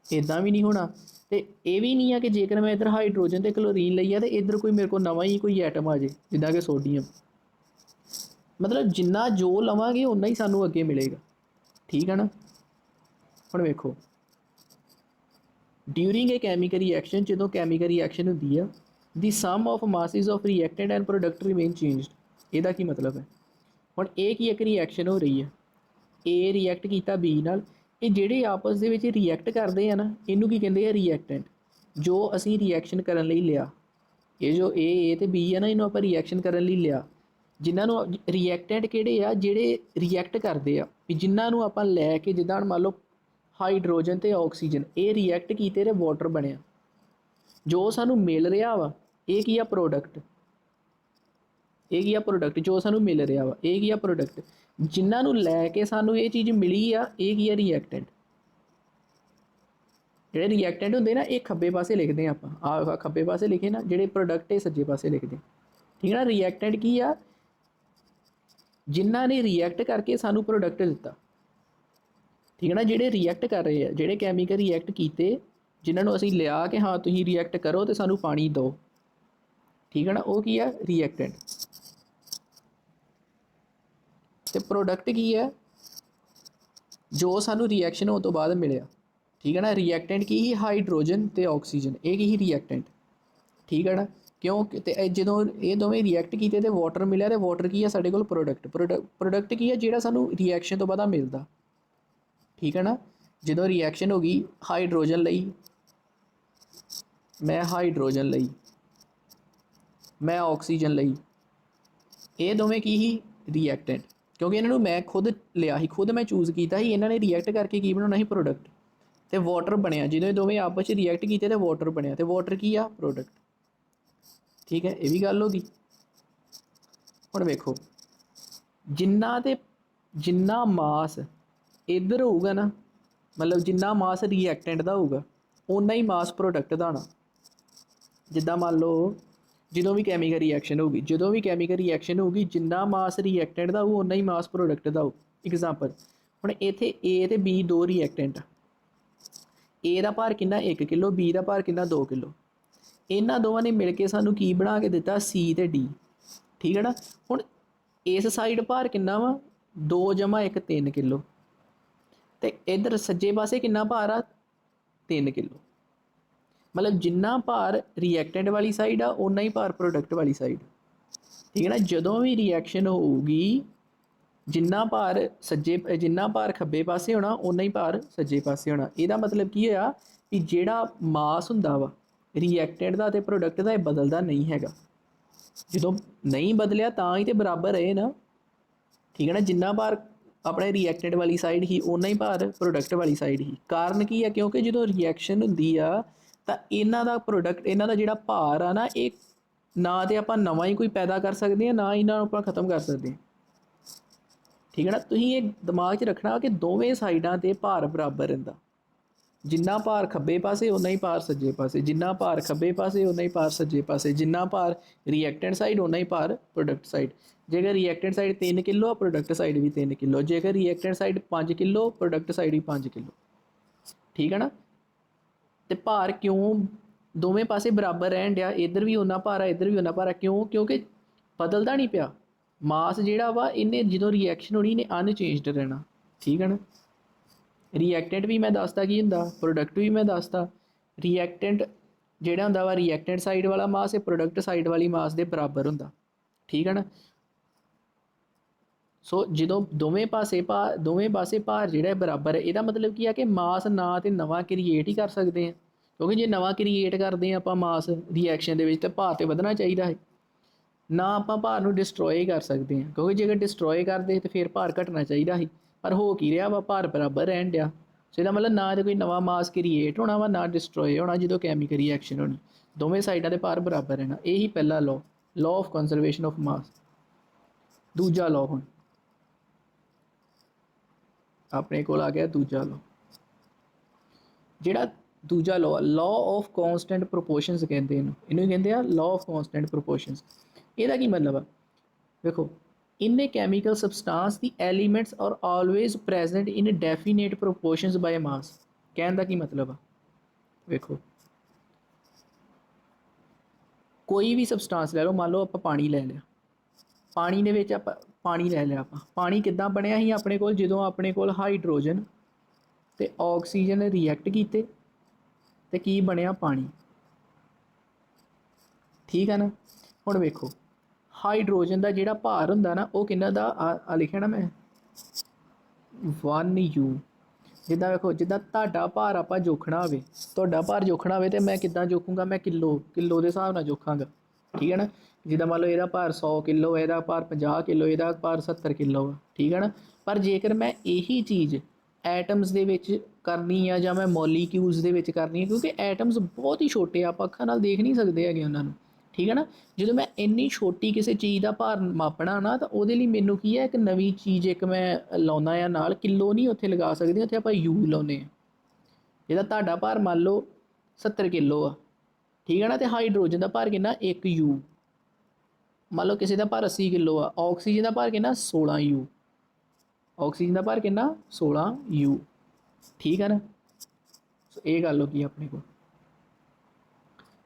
ਇੱਦਾਂ ਵੀ ਨਹੀਂ ਹੋਣਾ। ਅਤੇ ਇਹ ਵੀ ਨਹੀਂ ਆ ਕਿ ਜੇਕਰ ਮੈਂ ਇੱਧਰ ਹਾਈਡਰੋਜਨ ਅਤੇ ਕਲੋਰੀਨ ਲਈ ਆ ਅਤੇ ਇੱਧਰ ਕੋਈ ਮੇਰੇ ਕੋਲ ਨਵਾਂ ਹੀ ਕੋਈ ਐਟਮ ਆ ਜੇ, ਜਿੱਦਾਂ ਕਿ ਸੋਡੀਅਮ। ਮਤਲਬ ਜਿੰਨਾ ਜੋ ਲਵਾਂਗੇ ਓਨਾ ਹੀ ਸਾਨੂੰ ਅੱਗੇ ਮਿਲੇਗਾ। ਠੀਕ ਹੈ ਨਾ। ਹੁਣ ਵੇਖੋ, ਡਿਊਰਿੰਗ ਏ ਕੈਮੀਕਲ ਰਿਐਕਸ਼ਨ, ਜਦੋਂ ਕੈਮੀਕਲ ਰਿਐਕਸ਼ਨ ਹੁੰਦੀ ਆ, the sum of masses of reactant and product remain changed. ਇਹਦਾ ਕੀ ਮਤਲਬ ਹੈ, ਹੁਣ ਇਹ ਕੀ ਇੱਕ ਰਿਐਕਸ਼ਨ ਹੋ ਰਹੀ ਹੈ, A ਰਿਐਕਟ ਕੀਤਾ B ਨਾਲ, ਇਹ ਜਿਹੜੇ ਆਪਸ ਦੇ ਵਿੱਚ ਰਿਐਕਟ ਕਰਦੇ ਆ ਨਾ, ਇਹਨੂੰ ਕੀ ਕਹਿੰਦੇ ਆ, ਰਿਐਕਟੈਂਟ। ਜੋ ਅਸੀਂ ਰਿਐਕਸ਼ਨ ਕਰਨ ਲਈ ਲਿਆ, ਇਹ ਜੋ A ਅਤੇ B ਹੈ ਨਾ, ਇਹਨੂੰ ਆਪਾਂ ਰਿਐਕਸ਼ਨ ਕਰਨ ਲਈ ਲਿਆ। ਜਿਨ੍ਹਾਂ ਨੂੰ ਰਿਐਕਟੈਂਟ ਕਿਹੜੇ ਆ, ਜਿਹੜੇ ਰਿਐਕਟ ਕਰਦੇ ਆ, ਵੀ ਜਿਨ੍ਹਾਂ ਨੂੰ ਆਪਾਂ ਲੈ ਕੇ, ਜਿੱਦਾਂ ਮੰਨ ਲਓ ਹਾਈਡਰੋਜਨ ਅਤੇ ਆਕਸੀਜਨ, ਇਹ ਰਿਐਕਟ ਕੀਤੇ ਅਤੇ ਵਾਟਰ ਬਣਿਆ। ਜੋ ਸਾਨੂੰ ਮਿਲ ਰਿਹਾ ਵਾ, ਇਹ ਕੀ ਆ, ਪ੍ਰੋਡਕਟ। ਇਹ ਕੀ ਆ ਪ੍ਰੋਡਕਟ ਜੋ ਸਾਨੂੰ ਮਿਲ ਰਿਹਾ ਵਾ, ਇਹ ਕੀ ਆ ਪ੍ਰੋਡਕਟ ਜਿਨ੍ਹਾਂ ਨੂੰ ਲੈ ਕੇ ਸਾਨੂੰ ਇਹ ਚੀਜ਼ ਮਿਲੀ ਆ, ਇਹ ਕੀ ਆ ਰਿਐਕਟੈਂਟ। ਜਿਹੜੇ ਰਿਐਕਟੈਂਟ ਹੁੰਦੇ ਨਾ ਇਹ ਖੱਬੇ ਪਾਸੇ ਲਿਖਦੇ ਆ ਆਪਾਂ, ਆਹ ਖੱਬੇ ਪਾਸੇ ਲਿਖੇ ਨਾ, ਜਿਹੜੇ ਪ੍ਰੋਡਕਟ ਇਹ ਸੱਜੇ ਪਾਸੇ ਲਿਖਦੇ, ਠੀਕ ਹੈ ਨਾ। ਰਿਐਕਟੈਂਟ ਕੀ ਆ, ਜਿਨ੍ਹਾਂ ਨੇ ਰਿਐਕਟ ਕਰਕੇ ਸਾਨੂੰ ਪ੍ਰੋਡਕਟ ਦਿੱਤਾ, ਠੀਕ ਹੈ ਨਾ। ਜਿਹੜੇ ਰਿਐਕਟ ਕਰ ਰਹੇ ਆ, ਜਿਹੜੇ ਕੈਮੀਕਲ ਰਿਐਕਟ ਕੀਤੇ, ਜਿਨ੍ਹਾਂ ਨੂੰ ਅਸੀਂ ਲਿਆ ਕਿ ਹਾਂ ਤੁਸੀਂ ਰਿਐਕਟ ਕਰੋ ਅਤੇ ਸਾਨੂੰ ਪਾਣੀ ਦਿਓ, ਠੀਕ ਹੈ ਨਾ, ਉਹ ਕੀ ਆ ਰਿਐਕਟੈਂਟ। ਅਤੇ ਪ੍ਰੋਡਕਟ ਕੀ ਹੈ, ਜੋ ਸਾਨੂੰ ਰਿਐਕਸ਼ਨ ਹੋਣ ਤੋਂ ਬਾਅਦ ਮਿਲਿਆ, ਠੀਕ ਹੈ ਨਾ। ਰਿਐਕਟੈਂਟ ਕੀ ਹੀ, ਹਾਈਡਰੋਜਨ ਅਤੇ ਆਕਸੀਜਨ, ਇਹ ਕੀ ਹੀ ਰਿਐਕਟੈਂਟ, ਠੀਕ ਹੈ ਨਾ। ਕਿਉਂ ਅਤੇ ਜਦੋਂ ਇਹ ਦੋਵੇਂ ਰਿਐਕਟ ਕੀਤੇ ਅਤੇ ਵਾਟਰ ਮਿਲਿਆ, ਅਤੇ ਵਾਟਰ ਕੀ ਆ ਸਾਡੇ ਕੋਲ ਪ੍ਰੋਡਕਟ ਕੀ ਆ ਜਿਹੜਾ ਸਾਨੂੰ ਰਿਐਕਸ਼ਨ ਤੋਂ ਬਾਅਦ ਮਿਲਦਾ, ਠੀਕ ਹੈ ਨਾ। ਜਦੋਂ ਰਿਐਕਸ਼ਨ ਹੋ ਗਈ ਹਾਈਡਰੋਜਨ ਲਈ, ਮੈਂ ਹਾਈਡਰੋਜਨ ਲਈ, ਮੈਂ ਆਕਸੀਜਨ ਲਈ, ਇਹ ਦੋਵੇਂ ਕੀ ਹੀ ਰਿਐਕਟੈਂਟ, ਕਿਉਂਕਿ ਇਹਨਾਂ ਨੂੰ ਮੈਂ ਖੁਦ ਲਿਆ ਸੀ, ਖੁਦ ਮੈਂ ਚੂਜ਼ ਕੀਤਾ ਸੀ, ਇਹਨਾਂ ਨੇ ਰਿਐਕਟ ਕਰਕੇ ਕੀ ਬਣਾਉਣਾ ਸੀ ਪ੍ਰੋਡਕਟ, ਅਤੇ ਵਾਟਰ ਬਣਿਆ। ਜਦੋਂ ਇਹ ਦੋਵੇਂ ਆਪਸ 'ਚ ਰਿਐਕਟ ਕੀਤੇ ਅਤੇ ਵਾਟਰ ਬਣਿਆ, ਅਤੇ ਵਾਟਰ ਕੀ ਆ ਪ੍ਰੋਡਕਟ, ਠੀਕ ਹੈ। ਇਹ ਵੀ ਗੱਲ ਹੋ ਗਈ। ਹੁਣ ਵੇਖੋ ਜਿੰਨਾ ਮਾਸ ਇੱਧਰ ਹੋਊਗਾ ਨਾ, ਮਤਲਬ ਜਿੰਨਾ ਮਾਸ ਰਿਐਕਟੈਂਟ ਦਾ ਹੋਊਗਾ ਓਨਾ ਹੀ ਮਾਸ ਪ੍ਰੋਡਕਟ ਦਾ ਆਉਣਾ। ਜਿੱਦਾਂ ਮੰਨ ਲਓ ਜਦੋਂ ਵੀ ਕੈਮੀਕਲ ਰਿਐਕਸ਼ਨ ਹੋਊਗੀ, ਜਿੰਨਾ ਮਾਸ ਰਿਐਕਟੈਂਟ ਦਾ ਹੋਊ ਓਨਾ ਹੀ ਮਾਸ ਪ੍ਰੋਡਕਟ ਦਾ ਹੋਊ। ਇਗਜ਼ਾਮਪਲ ਹੁਣ ਇੱਥੇ A ਅਤੇ B ਦੋ ਰਿਐਕਟੈਂਟ ਆ, A ਦਾ ਭਾਰ ਕਿੰਨਾ 1 ਕਿਲੋ, B ਦਾ ਭਾਰ ਕਿੰਨਾ 2 ਕਿਲੋ। ਇਹਨਾਂ ਦੋਵਾਂ ਨੇ ਮਿਲ ਕੇ ਸਾਨੂੰ ਕੀ ਬਣਾ ਕੇ ਦਿੱਤਾ C ਅਤੇ D, ਠੀਕ ਹੈ ਨਾ। ਹੁਣ ਇਸ ਸਾਈਡ ਭਾਰ ਕਿੰਨਾ ਵਾ 2 + 1 3 ਕਿਲੋ, ਅਤੇ ਇੱਧਰ ਸੱਜੇ ਪਾਸੇ ਕਿੰਨਾ ਭਾਰ ਆ 3 ਕਿਲੋ। ਮਤਲਬ ਜਿੰਨਾ ਭਾਰ ਰਿਐਕਟੈਂਟ ਵਾਲੀ ਸਾਈਡ ਆ ਓਨਾ ਹੀ ਭਾਰ ਪ੍ਰੋਡਕਟ ਵਾਲੀ ਸਾਈਡ, ਠੀਕ ਹੈ ਨਾ। ਜਦੋਂ ਵੀ ਰਿਐਕਸ਼ਨ ਹੋਊਗੀ ਜਿੰਨਾ ਭਾਰ ਖੱਬੇ ਪਾਸੇ ਹੋਣਾ ਓਨਾ ਹੀ ਭਾਰ ਸੱਜੇ ਪਾਸੇ ਹੋਣਾ। ਇਹਦਾ ਮਤਲਬ ਕੀ ਹੋਇਆ ਕਿ ਜਿਹੜਾ ਮਾਸ ਹੁੰਦਾ ਵਾ ਰਿਐਕਟੈਂਟ ਦਾ ਅਤੇ ਪ੍ਰੋਡਕਟ ਦਾ, ਇਹ ਬਦਲਦਾ ਨਹੀਂ ਹੈਗਾ। ਜਦੋਂ ਨਹੀਂ ਬਦਲਿਆ ਤਾਂ ਹੀ ਤਾਂ ਬਰਾਬਰ ਰਹੇ ਨਾ, ਠੀਕ ਹੈ ਨਾ। ਜਿੰਨਾ ਭਾਰ ਆਪਣੇ ਰਿਐਕਟੈਂਟ ਵਾਲੀ ਸਾਈਡ ਹੀ ਓਨਾ ਹੀ ਭਾਰ ਪ੍ਰੋਡਕਟ ਵਾਲੀ ਸਾਈਡ ਹੀ। ਕਾਰਨ ਕੀ ਆ, ਕਿਉਂਕਿ ਜਦੋਂ ਰਿਐਕਸ਼ਨ ਹੁੰਦੀ ਆ ਤਾਂ ਇਹਨਾਂ ਦਾ ਜਿਹੜਾ ਭਾਰ ਆ ਨਾ, ਇਹ ਨਾ ਤਾਂ ਆਪਾਂ ਨਵਾਂ ਹੀ ਕੋਈ ਪੈਦਾ ਕਰ ਸਕਦੇ ਹਾਂ, ਨਾ ਇਹਨਾਂ ਨੂੰ ਆਪਾਂ ਖ਼ਤਮ ਕਰ ਸਕਦੇ ਹਾਂ, ਠੀਕ ਹੈ ਨਾ। ਤੁਸੀਂ ਇਹ ਦਿਮਾਗ 'ਚ ਰੱਖਣਾ ਕਿ ਦੋਵੇਂ ਸਾਈਡਾਂ 'ਤੇ ਭਾਰ ਬਰਾਬਰ ਰਹਿੰਦਾ। ਜਿੰਨਾ ਭਾਰ ਖੱਬੇ ਪਾਸੇ ਓਨਾ ਹੀ ਭਾਰ ਸੱਜੇ ਪਾਸੇ, ਜਿੰਨਾ ਭਾਰ ਖੱਬੇ ਪਾਸੇ ਓਨਾ ਹੀ ਭਾਰ ਸੱਜੇ ਪਾਸੇ, ਜਿੰਨਾ ਭਾਰ ਰਿਐਕਟੈਂਟ ਸਾਈਡ ਓਨਾ ਹੀ ਭਾਰ ਪ੍ਰੋਡਕਟ ਸਾਈਡ। ਜੇਕਰ reactant side 3 kilo, product side ਵੀ 3 ਕਿਲੋ। ਜੇਕਰ reactant side 5 kilo, product side ਵੀ 5 ਕਿਲੋ, ਠੀਕ ਹੈ ਨਾ। ਅਤੇ ਭਾਰ ਕਿਉਂ ਦੋਵੇਂ ਪਾਸੇ ਬਰਾਬਰ ਰਹਿਣ ਡਿਆ, ਇੱਧਰ ਵੀ ਓਨਾ ਭਾਰ ਆ, ਇੱਧਰ ਵੀ ਓਨਾ ਭਾਰ ਆ, ਕਿਉਂਕਿ ਬਦਲਦਾ ਨਹੀਂ ਪਿਆ ਮਾਸ ਜਿਹੜਾ ਵਾ, ਇਹਨੇ ਜਦੋਂ ਰਿਐਕਸ਼ਨ ਹੋਣੀ ਇਹਨੇ ਅਨਚੇਂਜਡ ਰਹਿਣਾ, ਠੀਕ ਹੈ ਨਾ। ਰਿਐਕਟੈਂਟ ਵੀ ਮੈਂ ਦੱਸਦਾ ਕੀ ਹੁੰਦਾ, ਪ੍ਰੋਡਕਟ ਵੀ ਮੈਂ ਦੱਸਦਾ। ਰਿਐਕਟੈਂਟ ਜਿਹੜਾ ਹੁੰਦਾ ਵਾ ਰਿਐਕਟੈਂਟ ਸਾਈਡ ਵਾਲਾ ਮਾਸ ਇਹ ਪ੍ਰੋਡਕਟ ਸਾਈਡ ਵਾਲੀ ਮਾਸ ਦੇ ਬਰਾਬਰ ਹੁੰਦਾ, ਠੀਕ ਹੈ ਨਾ। ਸੋ ਜਦੋਂ ਦੋਵੇਂ ਪਾਸੇ ਭਾਰ ਜਿਹੜਾ ਬਰਾਬਰ ਹੈ, ਇਹਦਾ ਮਤਲਬ ਕੀ ਆ ਕਿ ਮਾਸ ਨਾ ਤਾਂ ਨਵਾਂ ਕ੍ਰੀਏਟ ਹੀ ਕਰ ਸਕਦੇ ਹਾਂ, ਕਿਉਂਕਿ ਜੇ ਨਵਾਂ ਕ੍ਰੀਏਟ ਕਰਦੇ ਹਾਂ ਆਪਾਂ ਮਾਸ ਰਿਐਕਸ਼ਨ ਦੇ ਵਿੱਚ ਤਾਂ ਭਾਰ ਤਾਂ ਵਧਣਾ ਚਾਹੀਦਾ ਹੈ। ਨਾ ਆਪਾਂ ਭਾਰ ਨੂੰ ਡਿਸਟਰੋਏ ਕਰ ਸਕਦੇ ਹਾਂ, ਕਿਉਂਕਿ ਜੇਕਰ ਡਿਸਟਰੋਏ ਕਰਦੇ ਤਾਂ ਫਿਰ ਭਾਰ ਘਟਣਾ ਚਾਹੀਦਾ ਸੀ, ਪਰ ਹੋ ਕੀ ਰਿਹਾ ਵਾ, ਭਾਰ ਬਰਾਬਰ ਰਹਿਣ ਡਿਆ। ਸੋ ਇਹਦਾ ਮਤਲਬ ਨਾ ਤਾਂ ਕੋਈ ਨਵਾਂ ਮਾਸ ਕ੍ਰੀਏਟ ਹੋਣਾ ਵਾ, ਨਾ ਡਿਸਟਰੋਏ ਹੋਣਾ ਜਦੋਂ ਕੈਮੀਕਲ ਰਿਐਕਸ਼ਨ ਹੋਣੀ, ਦੋਵੇਂ ਸਾਈਡਾਂ ਦੇ ਭਾਰ ਬਰਾਬਰ ਰਹਿਣਾ। ਇਹੀ ਪਹਿਲਾ ਲਾਅ ਆਫ ਕੰਜ਼ਰਵੇਸ਼ਨ ਆਫ ਮਾਸ। ਦੂਜਾ ਲਾਅ ਹੁਣ ਆਪਣੇ ਕੋਲ ਆ ਗਿਆ, ਦੂਜਾ ਲਾਅ। ਜਿਹੜਾ ਦੂਜਾ ਲਾਅ ਆਫ ਕਾਂਸਟੈਂਟ ਪ੍ਰੋਪੋਰਸ਼ਨਸ ਕਹਿੰਦੇ ਇਹਨੂੰ ਕਹਿੰਦੇ ਆ ਲਾਅ ਆਫ ਕਾਂਸਟੈਂਟ ਪ੍ਰੋਪੋਰਸ਼ਨਸ। ਇਹਦਾ ਕੀ ਮਤਲਬ ਆ, ਵੇਖੋ in a chemical substance the elements are always present in definite proportions by mass. ਕਹਿਣ ਦਾ ਕੀ ਮਤਲਬ ਆ, ਵੇਖੋ ਕੋਈ ਵੀ ਸਬਸਟਾਂਸ ਲੈ ਲਓ, ਮੰਨ ਲਓ ਆਪਾਂ ਪਾਣੀ ਲੈ ਲਿਆ, ਪਾਣੀ ਦੇ ਵਿੱਚ ਆਪਾਂ ਪਾਣੀ ਕਿੱਦਾਂ ਬਣਿਆ ਸੀ ਆਪਣੇ ਕੋਲ, ਜਦੋਂ ਆਪਣੇ ਕੋਲ ਹਾਈਡਰੋਜਨ ਅਤੇ ਆਕਸੀਜਨ ਰਿਐਕਟ ਕੀਤੇ ਅਤੇ ਕੀ ਬਣਿਆ ਪਾਣੀ, ਠੀਕ ਹੈ ਨਾ। ਹੁਣ ਵੇਖੋ ਹਾਈਡਰੋਜਨ ਦਾ ਜਿਹੜਾ ਭਾਰ ਹੁੰਦਾ ਨਾ ਉਹ ਕਿੰਨਾ ਦਾ ਆ ਲਿਖਿਆ ਨਾ ਮੈਂ 1U। ਜਿੱਦਾਂ ਵੇਖੋ ਜਿੱਦਾਂ ਤੁਹਾਡਾ ਭਾਰ ਆਪਾਂ ਜੋਖਣਾ ਹੋਵੇ, ਤੁਹਾਡਾ ਭਾਰ ਜੋਖਣਾ ਹੋਵੇ ਤਾਂ ਮੈਂ ਕਿੱਦਾਂ ਜੋਖੂੰਗਾ, ਮੈਂ ਕਿਲੋ ਦੇ ਹਿਸਾਬ ਨਾਲ ਜੋਖਾਂਗਾ, ਠੀਕ ਹੈ ਨਾ। ਜਿੱਦਾਂ ਮੰਨ ਲਓ ਇਹਦਾ ਭਾਰ 100 ਕਿਲੋ, ਇਹਦਾ ਭਾਰ 50 ਕਿਲੋ, ਇਹਦਾ ਭਾਰ 70 ਕਿਲੋ ਆ, ਠੀਕ ਹੈ ਨਾ। ਪਰ ਜੇਕਰ ਮੈਂ ਇਹੀ ਚੀਜ਼ ਐਟਮਸ ਦੇ ਵਿੱਚ ਕਰਨੀ ਆ ਜਾਂ ਮੈਂ ਮੋਲੀਕਿਊਲਸ ਦੇ ਵਿੱਚ ਕਰਨੀ ਆ, ਕਿਉਂਕਿ ਐਟਮਸ ਬਹੁਤ ਹੀ ਛੋਟੇ ਆ, ਆਪਾਂ ਅੱਖਾਂ ਨਾਲ ਦੇਖ ਨਹੀਂ ਸਕਦੇ ਹੈਗੇ ਉਹਨਾਂ ਨੂੰ, ठीक है ना। जो मैं इन्नी छोटी किसी चीज़ का भार मापना ना, तो ਉਹਦੇ ਲਈ ਮੈਨੂੰ ਕੀ ਹੈ, ਇੱਕ ਨਵੀਂ ਚੀਜ਼ ਇੱਕ ਮੈਂ ਲਾਉਂਦਾ ਆ ਨਾਲ, ਕਿਲੋ ਨਹੀਂ ਉੱਥੇ ਲਗਾ ਸਕਦੇ, ਉੱਥੇ ਆਪਾਂ ਯੂ ਲਾਉਂਦੇ ਹਾਂ। ਜਿਹਦਾ ਤੁਹਾਡਾ ਭਾਰ ਮੰਨ ਲਓ 70 ਕਿਲੋ ਆ, ਠੀਕ ਹੈ ਨਾ, ਤੇ ਹਾਈਡਰੋਜਨ ਦਾ ਭਾਰ ਕਿੰਨਾ 1 ਯੂ। ਮੰਨ ਲਓ ਕਿਸੇ ਦਾ ਭਾਰ 80 ਕਿਲੋ ਆ, ਆਕਸੀਜਨ ਦਾ ਭਾਰ ਕਿੰਨਾ 16 ਯੂ। ਆਕਸੀਜਨ ਦਾ ਭਾਰ ਕਿੰਨਾ 16 ਯੂ, ਠੀਕ ਹੈ ਨਾ। ਸੋ ਇਹ ਗੱਲ ਹੋ ਗਈ ਆਪਣੇ ਕੋਲ।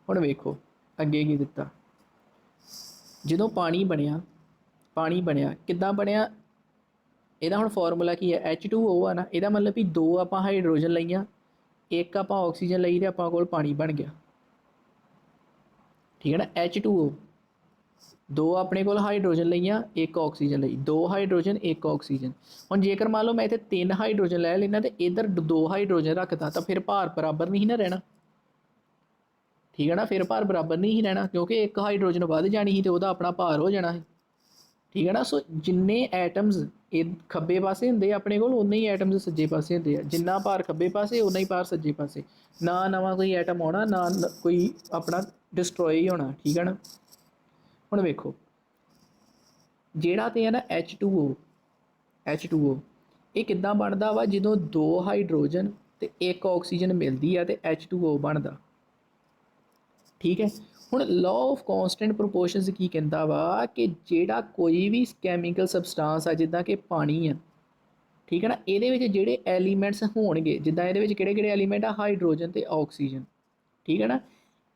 ਹੁਣ ਵੇਖੋ ਅੱਗੇ ਕੀ ਦਿੱਤਾ। ਜਦੋਂ ਪਾਣੀ ਬਣਿਆ ਕਿੱਦਾਂ ਬਣਿਆ, ਇਹਦਾ ਹੁਣ ਫਾਰਮੂਲਾ ਕੀ ਹੈ, H2O ਆ ਨਾ। ਇਹਦਾ ਮਤਲਬ ਵੀ 2 ਆਪਾਂ ਹਾਈਡਰੋਜਨ ਲਈਆਂ, 1 ਆਪਾਂ ਆਕਸੀਜਨ ਲਈ, ਤੇ ਆਪਾਂ ਕੋਲ ਪਾਣੀ ਬਣ ਗਿਆ, ਠੀਕ ਹੈ ਨਾ। H2O 2 ਆਪਣੇ ਕੋਲ ਹਾਈਡਰੋਜਨ ਲਈਆਂ, 1 ਆਕਸੀਜਨ ਲਈ, 2 ਹਾਈਡਰੋਜਨ 1 ਆਕਸੀਜਨ। ਹੁਣ ਜੇਕਰ ਮੰਨ ਲਓ ਮੈਂ ਇੱਥੇ 3 ਹਾਈਡਰੋਜਨ ਲੈ ਲੈਣਾ ਤੇ ਇੱਧਰ 2 ਹਾਈਡਰੋਜਨ ਰੱਖਤਾ, ਤਾਂ ਫਿਰ ਭਾਰ ਬਰਾਬਰ ਨਹੀਂ ਨਾ ਰਹਿਣਾ, ਠੀਕ ਹੈ ਨਾ। ਫਿਰ ਭਾਰ ਬਰਾਬਰ ਨਹੀਂ ਹੀ ਰਹਿਣਾ, ਕਿਉਂਕਿ 1 ਹਾਈਡਰੋਜਨ ਵੱਧ ਜਾਣੀ ਸੀ ਤੇ ਉਹਦਾ ਆਪਣਾ ਭਾਰ ਹੋ ਜਾਣਾ ਹੈ, ਠੀਕ ਹੈ ਨਾ। ਸੋ ਜਿੰਨੇ ਐਟਮਸ ਇਹ ਖੱਬੇ ਪਾਸੇ ਹੁੰਦੇ ਆਪਣੇ ਕੋਲ, ਉਨੇ ਹੀ ਐਟਮਸ ਸੱਜੇ ਪਾਸੇ ਹੁੰਦੇ ਆ। ਜਿੰਨਾ ਭਾਰ ਖੱਬੇ ਪਾਸੇ, ਉਨਾ ਹੀ ਭਾਰ ਸੱਜੇ ਪਾਸੇ। ਨਾ ਨਵਾਂ ਕੋਈ ਐਟਮ ਆਉਣਾ, ਨਾ ਕੋਈ ਆਪਣਾ ਡਿਸਟਰੋਏ ਹੋਣਾ, ਠੀਕ ਹੈ ਨਾ। ਹੁਣ ਵੇਖੋ ਜਿਹੜਾ ਤੇ ਹੈ ਨਾ H2O ਇਹ ਕਿੱਦਾਂ ਬਣਦਾ ਵਾ, ਜਦੋਂ 2 ਹਾਈਡਰੋਜਨ ਤੇ 1 ਆਕਸੀਜਨ ਮਿਲਦੀ ਆ ਤੇ H2O ਬਣਦਾ, ਠੀਕ ਹੈ। ਹੁਣ ਲਾਅ ਆਫ ਕਾਂਸਟੈਂਟ ਪ੍ਰੋਪੋਰਸ਼ਨਸ ਕੀ ਕਹਿੰਦਾ ਵਾ, ਕਿ ਜਿਹੜਾ ਕੋਈ ਵੀ ਕੈਮੀਕਲ ਸਬਸਟਾਂਸ ਆ, ਜਿੱਦਾਂ ਕਿ ਪਾਣੀ ਆ, ਠੀਕ ਹੈ ਨਾ, ਇਹਦੇ ਵਿੱਚ ਜਿਹੜੇ ਐਲੀਮੈਂਟਸ ਹੋਣਗੇ, ਜਿੱਦਾਂ ਇਹਦੇ ਵਿੱਚ ਕਿਹੜੇ ਐਲੀਮੈਂਟ ਆ, ਹਾਈਡਰੋਜਨ ਤੇ ਆਕਸੀਜਨ, ਠੀਕ ਹੈ ਨਾ।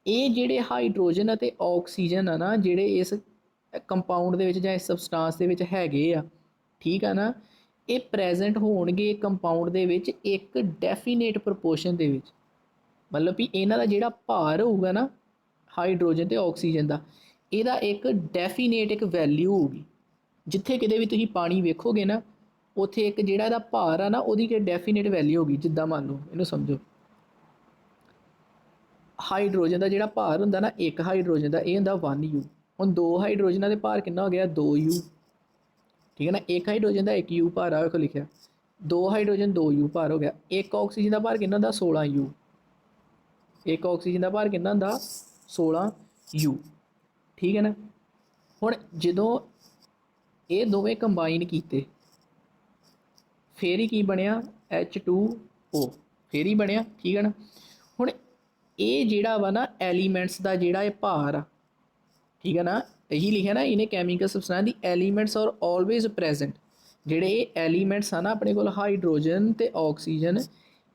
ਇਹ ਜਿਹੜੇ ਹਾਈਡਰੋਜਨ ਅਤੇ ਆਕਸੀਜਨ ਆ ਨਾ, ਜਿਹੜੇ ਇਸ ਕੰਪਾਊਂਡ ਦੇ ਵਿੱਚ ਜਾਂ ਇਸ ਸਬਸਟਾਂਸ ਦੇ ਵਿੱਚ ਹੈਗੇ ਆ, ਠੀਕ ਆ ਨਾ, ਇਹ ਪ੍ਰੈਜ਼ੈਂਟ ਹੋਣਗੇ ਕੰਪਾਊਂਡ ਦੇ ਵਿੱਚ ਇੱਕ ਡੈਫੀਨੇਟ ਪ੍ਰਪੋਰਸ਼ਨ ਦੇ ਵਿੱਚ। ਮਤਲਬ ਵੀ ਇਹਨਾਂ ਦਾ ਜਿਹੜਾ ਭਾਰ ਹੋਊਗਾ ਨਾ, ਹਾਈਡਰੋਜਨ ਤੇ ਆਕਸੀਜਨ ਦਾ, ਇਹਦਾ ਇੱਕ ਡੈਫੀਨੇਟ ਇੱਕ ਵੈਲਿਊ ਹੋਊਗੀ। ਜਿੱਥੇ ਕਿਤੇ ਵੀ ਤੁਸੀਂ ਪਾਣੀ ਵੇਖੋਗੇ ਨਾ, ਉੱਥੇ ਇੱਕ ਜਿਹੜਾ ਇਹਦਾ ਭਾਰ ਆ ਨਾ, ਉਹਦੀ ਕਿ ਡੈਫੀਨੇਟ ਵੈਲਿਊ ਹੋਗੀ। ਜਿੱਦਾਂ ਮੰਨ ਲਓ, ਇਹਨੂੰ ਸਮਝੋ, ਹਾਈਡਰੋਜਨ ਦਾ ਜਿਹੜਾ ਭਾਰ ਹੁੰਦਾ ਨਾ, 1 ਹਾਈਡਰੋਜਨ ਦਾ, ਇਹ ਹੁੰਦਾ 1 ਯੂ। ਹੁਣ 2 ਹਾਈਡਰੋਜਨਾਂ ਦੇ ਭਾਰ ਕਿੰਨਾ ਹੋ ਗਿਆ, 2 ਯੂ, ਠੀਕ ਹੈ ਨਾ। 1 ਹਾਈਡਰੋਜਨ ਦਾ 1 ਯੂ ਭਾਰ ਆ, ਵੇਖੋ ਲਿਖਿਆ, 2 ਹਾਈਡਰੋਜਨ 2 ਯੂ ਭਾਰ ਹੋ ਗਿਆ। 1 ਆਕਸੀਜਨ ਦਾ ਭਾਰ ਕਿੰਨਾ ਹੁੰਦਾ, 16 ਯੂ। 1 ਆਕਸੀਜਨ ਦਾ ਭਾਰ ਕਿੰਨਾ ਹੁੰਦਾ, 16 ਯੂ, ਠੀਕ ਹੈ ਨਾ। ਹੁਣ ਜਦੋਂ ਇਹ ਦੋਵੇਂ ਕੰਬਾਈਨ ਕੀਤੇ, ਫਿਰ ਹੀ ਕੀ ਬਣਿਆ, H2O, ਫਿਰ ਹੀ ਬਣਿਆ, ਠੀਕ ਹੈ ਨਾ। ਹੁਣ ਇਹ ਜਿਹੜਾ ਵਾ ਨਾ ਐਲੀਮੈਂਟਸ ਦਾ ਜਿਹੜਾ ਇਹ ਭਾਰ ਆ, ਠੀਕ ਹੈ ਨਾ, ਇਹੀ ਲਿਖਿਆ ਨਾ, ਇਹਨੇ chemical substance the elements are always present. ਜਿਹੜੇ ਇਹ ਐਲੀਮੈਂਟਸ ਆ ਨਾ ਆਪਣੇ ਕੋਲ, ਹਾਈਡਰੋਜਨ ਤੇ ਆਕਸੀਜਨ,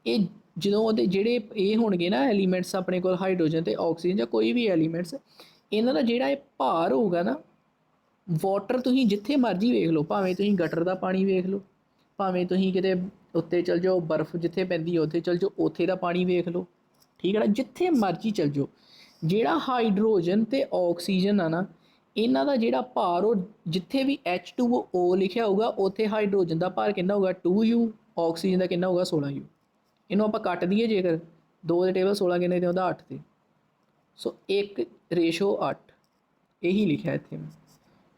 ਇਹ ਜਦੋਂ ਉਹਦੇ ਜਿਹੜੇ ਇਹ ਹੋਣਗੇ ਨਾ ਐਲੀਮੈਂਟਸ ਆਪਣੇ ਕੋਲ, ਹਾਈਡਰੋਜਨ ਤੇ ਆਕਸੀਜਨ ਜਾਂ ਕੋਈ ਵੀ ਐਲੀਮੈਂਟਸ, ਇਹਨਾਂ ਦਾ ਜਿਹੜਾ ਇਹ ਭਾਰ ਹੋਊਗਾ ਨਾ, ਵਾਟਰ ਤੁਸੀਂ ਜਿੱਥੇ ਮਰਜ਼ੀ ਵੇਖ ਲਓ, ਭਾਵੇਂ ਤੁਸੀਂ ਗਟਰ ਦਾ ਪਾਣੀ ਵੇਖ ਲਓ, ਭਾਵੇਂ ਤੁਸੀਂ ਕਿਤੇ ਉੱਤੇ ਚਲ ਜਾਓ, ਬਰਫ਼ ਜਿੱਥੇ ਪੈਂਦੀ ਉੱਥੇ ਚਲ ਜਾਓ, ਉੱਥੇ ਦਾ ਪਾਣੀ ਵੇਖ ਲਓ, ਠੀਕ ਹੈ ਨਾ, ਜਿੱਥੇ ਮਰਜ਼ੀ ਚਲ ਜਾਓ, ਜਿਹੜਾ ਹਾਈਡਰੋਜਨ ਤੇ ਆਕਸੀਜਨ ਆ ਨਾ, ਇਹਨਾਂ ਦਾ ਜਿਹੜਾ ਭਾਰ, ਉਹ ਜਿੱਥੇ ਵੀ H2O ਲਿਖਿਆ ਹੋਊਗਾ, ਉੱਥੇ ਹਾਈਡਰੋਜਨ ਦਾ ਭਾਰ ਕਿੰਨਾ ਹੋਊਗਾ, 2 ਯੂ, ਆਕਸੀਜਨ ਦਾ ਕਿੰਨਾ ਹੋਊਗਾ, 16 ਯੂ। ਇਹਨੂੰ ਆਪਾਂ ਕੱਟ ਦਈਏ, ਜੇਕਰ 2 ਦੇ ਟੇਬਲ 16 ਕਿੰਨੇ ਤੇ ਹੁੰਦਾ, 8 ਤੇ। ਸੋ 1:8 ਇਹੀ ਲਿਖਿਆ ਇੱਥੇ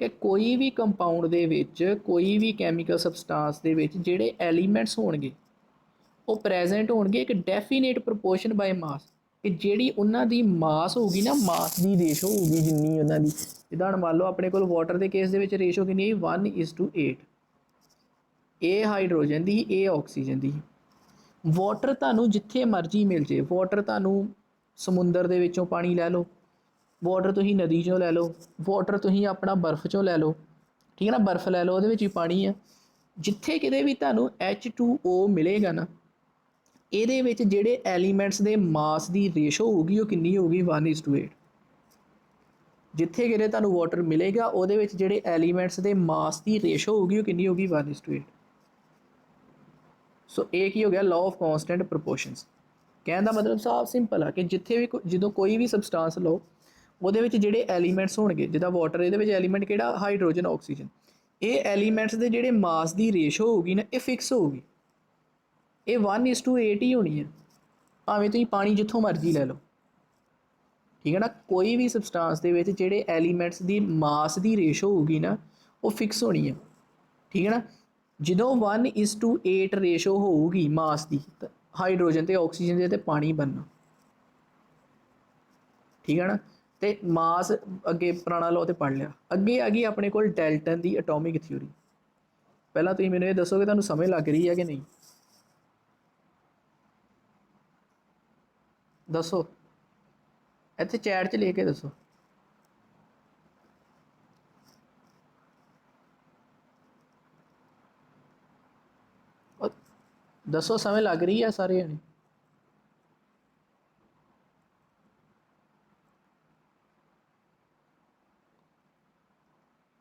ਕਿ ਕੋਈ ਵੀ ਕੰਪਾਊਂਡ ਦੇ ਵਿੱਚ, ਕੋਈ ਵੀ ਕੈਮੀਕਲ ਸਬਸਟਾਂਸ ਦੇ ਵਿੱਚ ਜਿਹੜੇ ਐਲੀਮੈਂਟਸ ਹੋਣਗੇ, ਉਹ ਪ੍ਰੈਜ਼ੈਂਟ ਹੋਣਗੇ ਇੱਕ ਡੈਫੀਨੇਟ ਪ੍ਰਪੋਰਸ਼ਨ ਬਾਏ ਮਾਸ, ਕਿ ਜਿਹੜੀ ਉਹਨਾਂ ਦੀ ਮਾਸ ਹੋਊਗੀ ਨਾ, ਮਾਸ ਦੀ ਰੇਸ਼ੋ ਹੋਊਗੀ ਜਿੰਨੀ ਉਹਨਾਂ ਦੀ। ਜਿੱਦਾਂ ਹੁਣ ਮੰਨ ਲਓ ਆਪਣੇ ਕੋਲ ਵਾਟਰ ਦੇ ਕੇਸ ਦੇ ਵਿੱਚ ਰੇਸ਼ੋ ਕਿੰਨੀ ਹੈ, 1:8। ਇਹ ਹਾਈਡਰੋਜਨ ਦੀ, ਇਹ ਆਕਸੀਜਨ ਦੀ। ਵਾਟਰ ਤੁਹਾਨੂੰ ਜਿੱਥੇ ਮਰਜ਼ੀ ਮਿਲ ਜੇ, ਵਾਟਰ ਤੁਹਾਨੂੰ ਸਮੁੰਦਰ ਦੇ ਵਿੱਚੋਂ ਪਾਣੀ ਲੈ ਲਓ, ਵਾਟਰ ਤੁਸੀਂ ਨਦੀ 'ਚੋਂ ਲੈ ਲਓ, ਵਾਟਰ ਤੁਸੀਂ ਆਪਣਾ ਬਰਫ਼ 'ਚੋਂ ਲੈ ਲਓ, ਠੀਕ ਹੈ ਨਾ, ਬਰਫ਼ ਲੈ ਲਓ, ਉਹਦੇ ਵਿੱਚ ਵੀ ਪਾਣੀ ਆ। ਜਿੱਥੇ ਕਿਤੇ ਵੀ ਤੁਹਾਨੂੰ H2O ਮਿਲੇਗਾ ਨਾ, ਇਹਦੇ ਵਿੱਚ ਜਿਹੜੇ ਐਲੀਮੈਂਟਸ ਦੇ ਮਾਸ ਦੀ ਰੇਸ਼ੋ ਹੋਊਗੀ, ਉਹ ਕਿੰਨੀ ਹੋਊਗੀ, 1:8। ਜਿੱਥੇ ਕਿਤੇ ਤੁਹਾਨੂੰ ਵਾਟਰ ਮਿਲੇਗਾ, ਉਹਦੇ ਵਿੱਚ ਜਿਹੜੇ ਐਲੀਮੈਂਟਸ ਦੇ ਮਾਸ ਦੀ ਰੇਸ਼ੋ ਹੋਊਗੀ, ਉਹ ਕਿੰਨੀ ਹੋਊਗੀ, 1:8। ਸੋ ਇਹ ਕੀ ਹੋ ਗਿਆ, ਲਾਅ ਆਫ ਕਾਂਸਟੈਂਟ ਪ੍ਰਪੋਰਸ਼ਨਸ। ਕਹਿਣ ਦਾ ਮਤਲਬ ਸਾਫ ਸਿੰਪਲ ਆ ਕਿ ਜਿੱਥੇ ਵੀ ਜਦੋਂ ਕੋਈ ਵੀ ਸਬਸਟਾਂਸ ਲਓ, ਉਹਦੇ ਵਿੱਚ ਜਿਹੜੇ ਐਲੀਮੈਂਟਸ ਹੋਣਗੇ, ਜਿੱਦਾਂ ਵਾਟਰ, ਇਹਦੇ ਵਿੱਚ ਐਲੀਮੈਂਟ ਕਿਹੜਾ, ਹਾਈਡਰੋਜਨ, ਆਕਸੀਜਨ, ਇਹ ਐਲੀਮੈਂਟਸ ਦੇ ਜਿਹੜੇ ਮਾਸ ਦੀ ਰੇਸ਼ੋ ਹੋਊਗੀ ਨਾ, ਇਹ ਫਿਕਸ ਹੋਊਗੀ, ਇਹ 1:8 ਹੀ ਹੋਣੀ ਹੈ, ਭਾਵੇਂ ਤੁਸੀਂ ਪਾਣੀ ਜਿੱਥੋਂ ਮਰਜ਼ੀ ਲੈ ਲਓ, ਠੀਕ ਹੈ ਨਾ। ਕੋਈ ਵੀ ਸਬਸਟਾਂਸ ਦੇ ਵਿੱਚ ਜਿਹੜੇ ਐਲੀਮੈਂਟਸ ਦੀ ਮਾਸ ਦੀ ਰੇਸ਼ੋ ਹੋਊਗੀ ਨਾ, ਉਹ ਫਿਕਸ ਹੋਣੀ ਹੈ, ਠੀਕ ਹੈ ਨਾ। ਜਦੋਂ 1:8 ਰੇਸ਼ੋ ਹੋਊਗੀ ਮਾਸ ਦੀ, ਹਾਈਡਰੋਜਨ ਤੇ ਆਕਸੀਜਨ ਦੇ ਤੇ ਪਾਣੀ ਬਣਨਾ, ਠੀਕ ਹੈ ਨਾ। ਤੇ ਮਾਸ ਅੱਗੇ ਪੁਰਾਣਾ ਲਾਅ ਤੇ ਪੜ੍ਹ ਲਿਆ। ਅੱਗੇ ਆ ਗਈ ਆਪਣੇ ਕੋਲ ਡੈਲਟਨ ਦੀ ਐਟੋਮਿਕ ਥਿਊਰੀ। ਪਹਿਲਾਂ ਤੁਸੀਂ ਮੈਨੂੰ ਇਹ ਦੱਸੋ ਕਿ ਤੁਹਾਨੂੰ ਸਮਝ ਲੱਗ ਰਹੀ ਹੈ ਕਿ ਨਹੀਂ, ਦੱਸੋ ਇੱਥੇ ਚੈਟ 'ਚ ਲਿਖ ਕੇ ਦੱਸੋ। ਉਹ ਦੱਸੋ ਸਮਝ ਲੱਗ ਰਹੀ ਹੈ ਸਾਰੇ ਜਣੇ।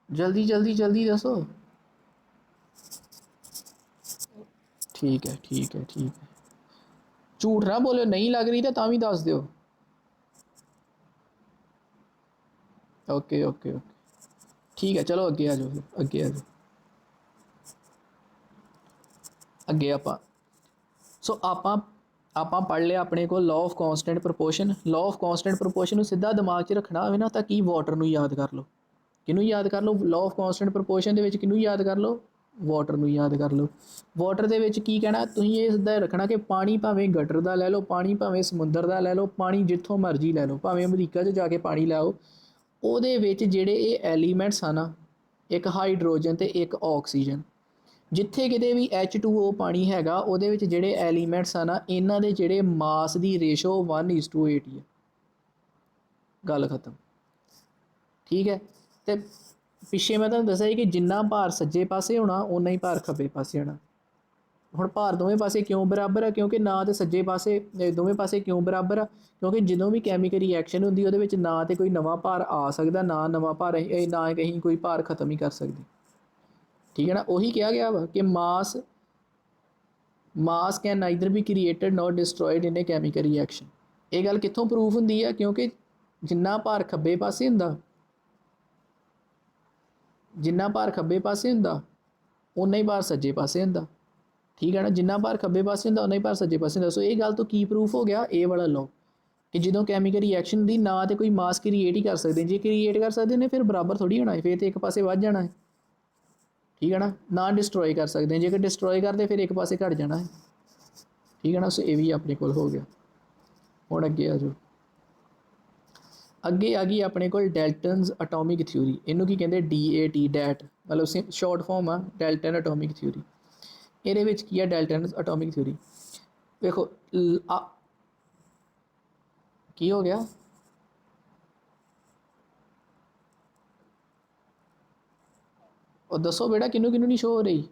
जल्दी जल्दी जल्दी दसो। ठीक है ठीक है ठीक है, झूठ ना बोलो, नहीं लग रही तो भी दस दो। ओके ओके ओके ठीक है, चलो अगे आ जाओ, अगे आ जाओ, अगे सो आप पढ़ लिया अपने को law of constant proportion. Law of constant proportion सीधा दिमाग च रखना हो ना तो की वाटर नूं याद कर लो। किनू याद कर लो? लॉ ऑफ कॉन्सटेंट प्रपोर्शन दे विच किनू याद कर लो? वाटर नूं याद कर लो। वाटर दे विच की कहना, तुसीं ये सीधा रखना कि पानी भावें गटर दा लै लो, पानी भावें समुंदर दा लै लो, पानी जित्थों मर्जी लै लो, भावें अमरीका च जाके पानी लैओ, ਉਹਦੇ ਵਿੱਚ ਜਿਹੜੇ ਇਹ ਐਲੀਮੈਂਟਸ ਆ ਨਾ, ਇੱਕ ਹਾਈਡਰੋਜਨ ਤੇ ਇੱਕ ਆਕਸੀਜਨ, ਜਿੱਥੇ ਕਿਤੇ ਵੀ H2O ਪਾਣੀ ਹੈਗਾ ਉਹਦੇ ਵਿੱਚ ਜਿਹੜੇ ਐਲੀਮੈਂਟਸ ਆ ਨਾ, ਇਹਨਾਂ ਦੇ ਜਿਹੜੇ ਮਾਸ ਦੀ ਰੇਸ਼ੋ 1:8 ਹੀ ਹੈ। ਗੱਲ ਖਤਮ। ਠੀਕ ਹੈ। ਤੇ ਪਿੱਛੇ ਮੈਂ ਤੁਹਾਨੂੰ ਦੱਸਿਆ ਸੀ ਕਿ ਜਿੰਨਾ ਭਾਰ ਸੱਜੇ ਪਾਸੇ ਹੋਣਾ ਓਨਾ ਹੀ ਭਾਰ ਖੱਬੇ ਪਾਸੇ ਹੋਣਾ। ਹੁਣ ਭਾਰ ਦੋਵੇਂ ਪਾਸੇ ਕਿਉਂ ਬਰਾਬਰ ਆ? ਕਿਉਂਕਿ ਨਾ ਤਾਂ ਸੱਜੇ ਪਾਸੇ ਦੋਵੇਂ ਪਾਸੇ ਕਿਉਂ ਬਰਾਬਰ ਆ? ਕਿਉਂਕਿ ਜਦੋਂ ਵੀ ਕੈਮੀਕਲ ਰਿਐਕਸ਼ਨ ਹੁੰਦੀ ਉਹਦੇ ਵਿੱਚ ਨਾ ਤਾਂ ਕੋਈ ਨਵਾਂ ਭਾਰ ਆ ਸਕਦਾ, ਨਾ ਨਵਾਂ ਭਾਰ ਨਾ ਕਹੀਂ ਕੋਈ ਭਾਰ ਖਤਮ ਹੀ ਕਰ ਸਕਦੀ। ਠੀਕ ਹੈ ਨਾ। ਉਹੀ ਕਿਹਾ ਗਿਆ ਵਾ ਕਿ mass can neither be created nor destroyed in a chemical reaction. ਇਹ ਗੱਲ ਕਿੱਥੋਂ ਪ੍ਰੂਫ ਹੁੰਦੀ ਆ? ਕਿਉਂਕਿ ਜਿੰਨਾ ਭਾਰ ਖੱਬੇ ਪਾਸੇ ਹੁੰਦਾ, ਜਿੰਨਾ ਭਾਰ ਖੱਬੇ ਪਾਸੇ ਹੁੰਦਾ ਓਨਾ ਹੀ ਭਾਰ ਸੱਜੇ ਪਾਸੇ ਹੁੰਦਾ। ਠੀਕ ਹੈ ਨਾ। ਜਿੰਨਾ ਭਾਰ ਖੱਬੇ ਪਾਸੇ ਹੁੰਦਾ ਓਨਾ ਹੀ ਭਾਰ ਸੱਜੇ ਪਾਸੇ ਹੁੰਦਾ। ਸੋ ਇਹ ਗੱਲ ਤੋਂ ਕੀ ਪ੍ਰੂਫ ਹੋ ਗਿਆ? ਇਹ ਵਾਲਾ ਲਓ ਕਿ ਜਦੋਂ ਕੈਮੀਕਲ ਰਿਐਕਸ਼ਨ ਹੁੰਦੀ ਨਾ ਤਾਂ ਕੋਈ ਮਾਸ ਕ੍ਰੀਏਟ ਹੀ ਕਰ ਸਕਦੇ, ਜੇ ਕ੍ਰੀਏਟ ਕਰ ਸਕਦੇ ਨੇ ਫਿਰ ਬਰਾਬਰ ਥੋੜ੍ਹੀ ਹੋਣਾ ਹੈ, ਫਿਰ ਤਾਂ ਇੱਕ ਪਾਸੇ ਵੱਧ ਜਾਣਾ ਹੈ। ਠੀਕ ਹੈ ਨਾ। ਨਾ ਡਿਸਟਰੋਏ ਕਰ ਸਕਦੇ, ਜੇਕਰ ਡਿਸਟਰੋਏ ਕਰਦੇ ਫਿਰ ਇੱਕ ਪਾਸੇ ਘੱਟ ਜਾਣਾ ਹੈ। ਠੀਕ ਹੈ ਨਾ। ਸੋ ਇਹ ਵੀ ਆਪਣੇ ਕੋਲ ਹੋ ਗਿਆ। ਹੁਣ ਅੱਗੇ ਆ ਜਾਓ। ਅੱਗੇ ਆ ਗਈ ਆਪਣੇ ਕੋਲ ਡੈਲਟਨਸ ਅਟੋਮਿਕ ਥਿਊਰੀ। ਇਹਨੂੰ ਕੀ ਕਹਿੰਦੇ? DAT, ਡੈਟ ਮਤਲਬ ਸ਼ਾਰਟ ਫਾਰਮ ਆ ਡੈਲਟਨ ਅਟੋਮਿਕ ਥਿਊਰੀ। ਇਹਦੇ ਵਿੱਚ ਕੀ ਆ? ਡੈਲਟਨਸ ਅਟੋਮਿਕ ਥਿਊਰੀ। ਵੇਖੋ ਕੀ ਹੋ ਗਿਆ? ਉਹ ਦੱਸੋ ਬੇਟਾ, ਕਿਹਨੂੰ ਕਿਹਨੂੰ ਨਹੀਂ ਸ਼ੋ ਹੋ ਰਹੀ?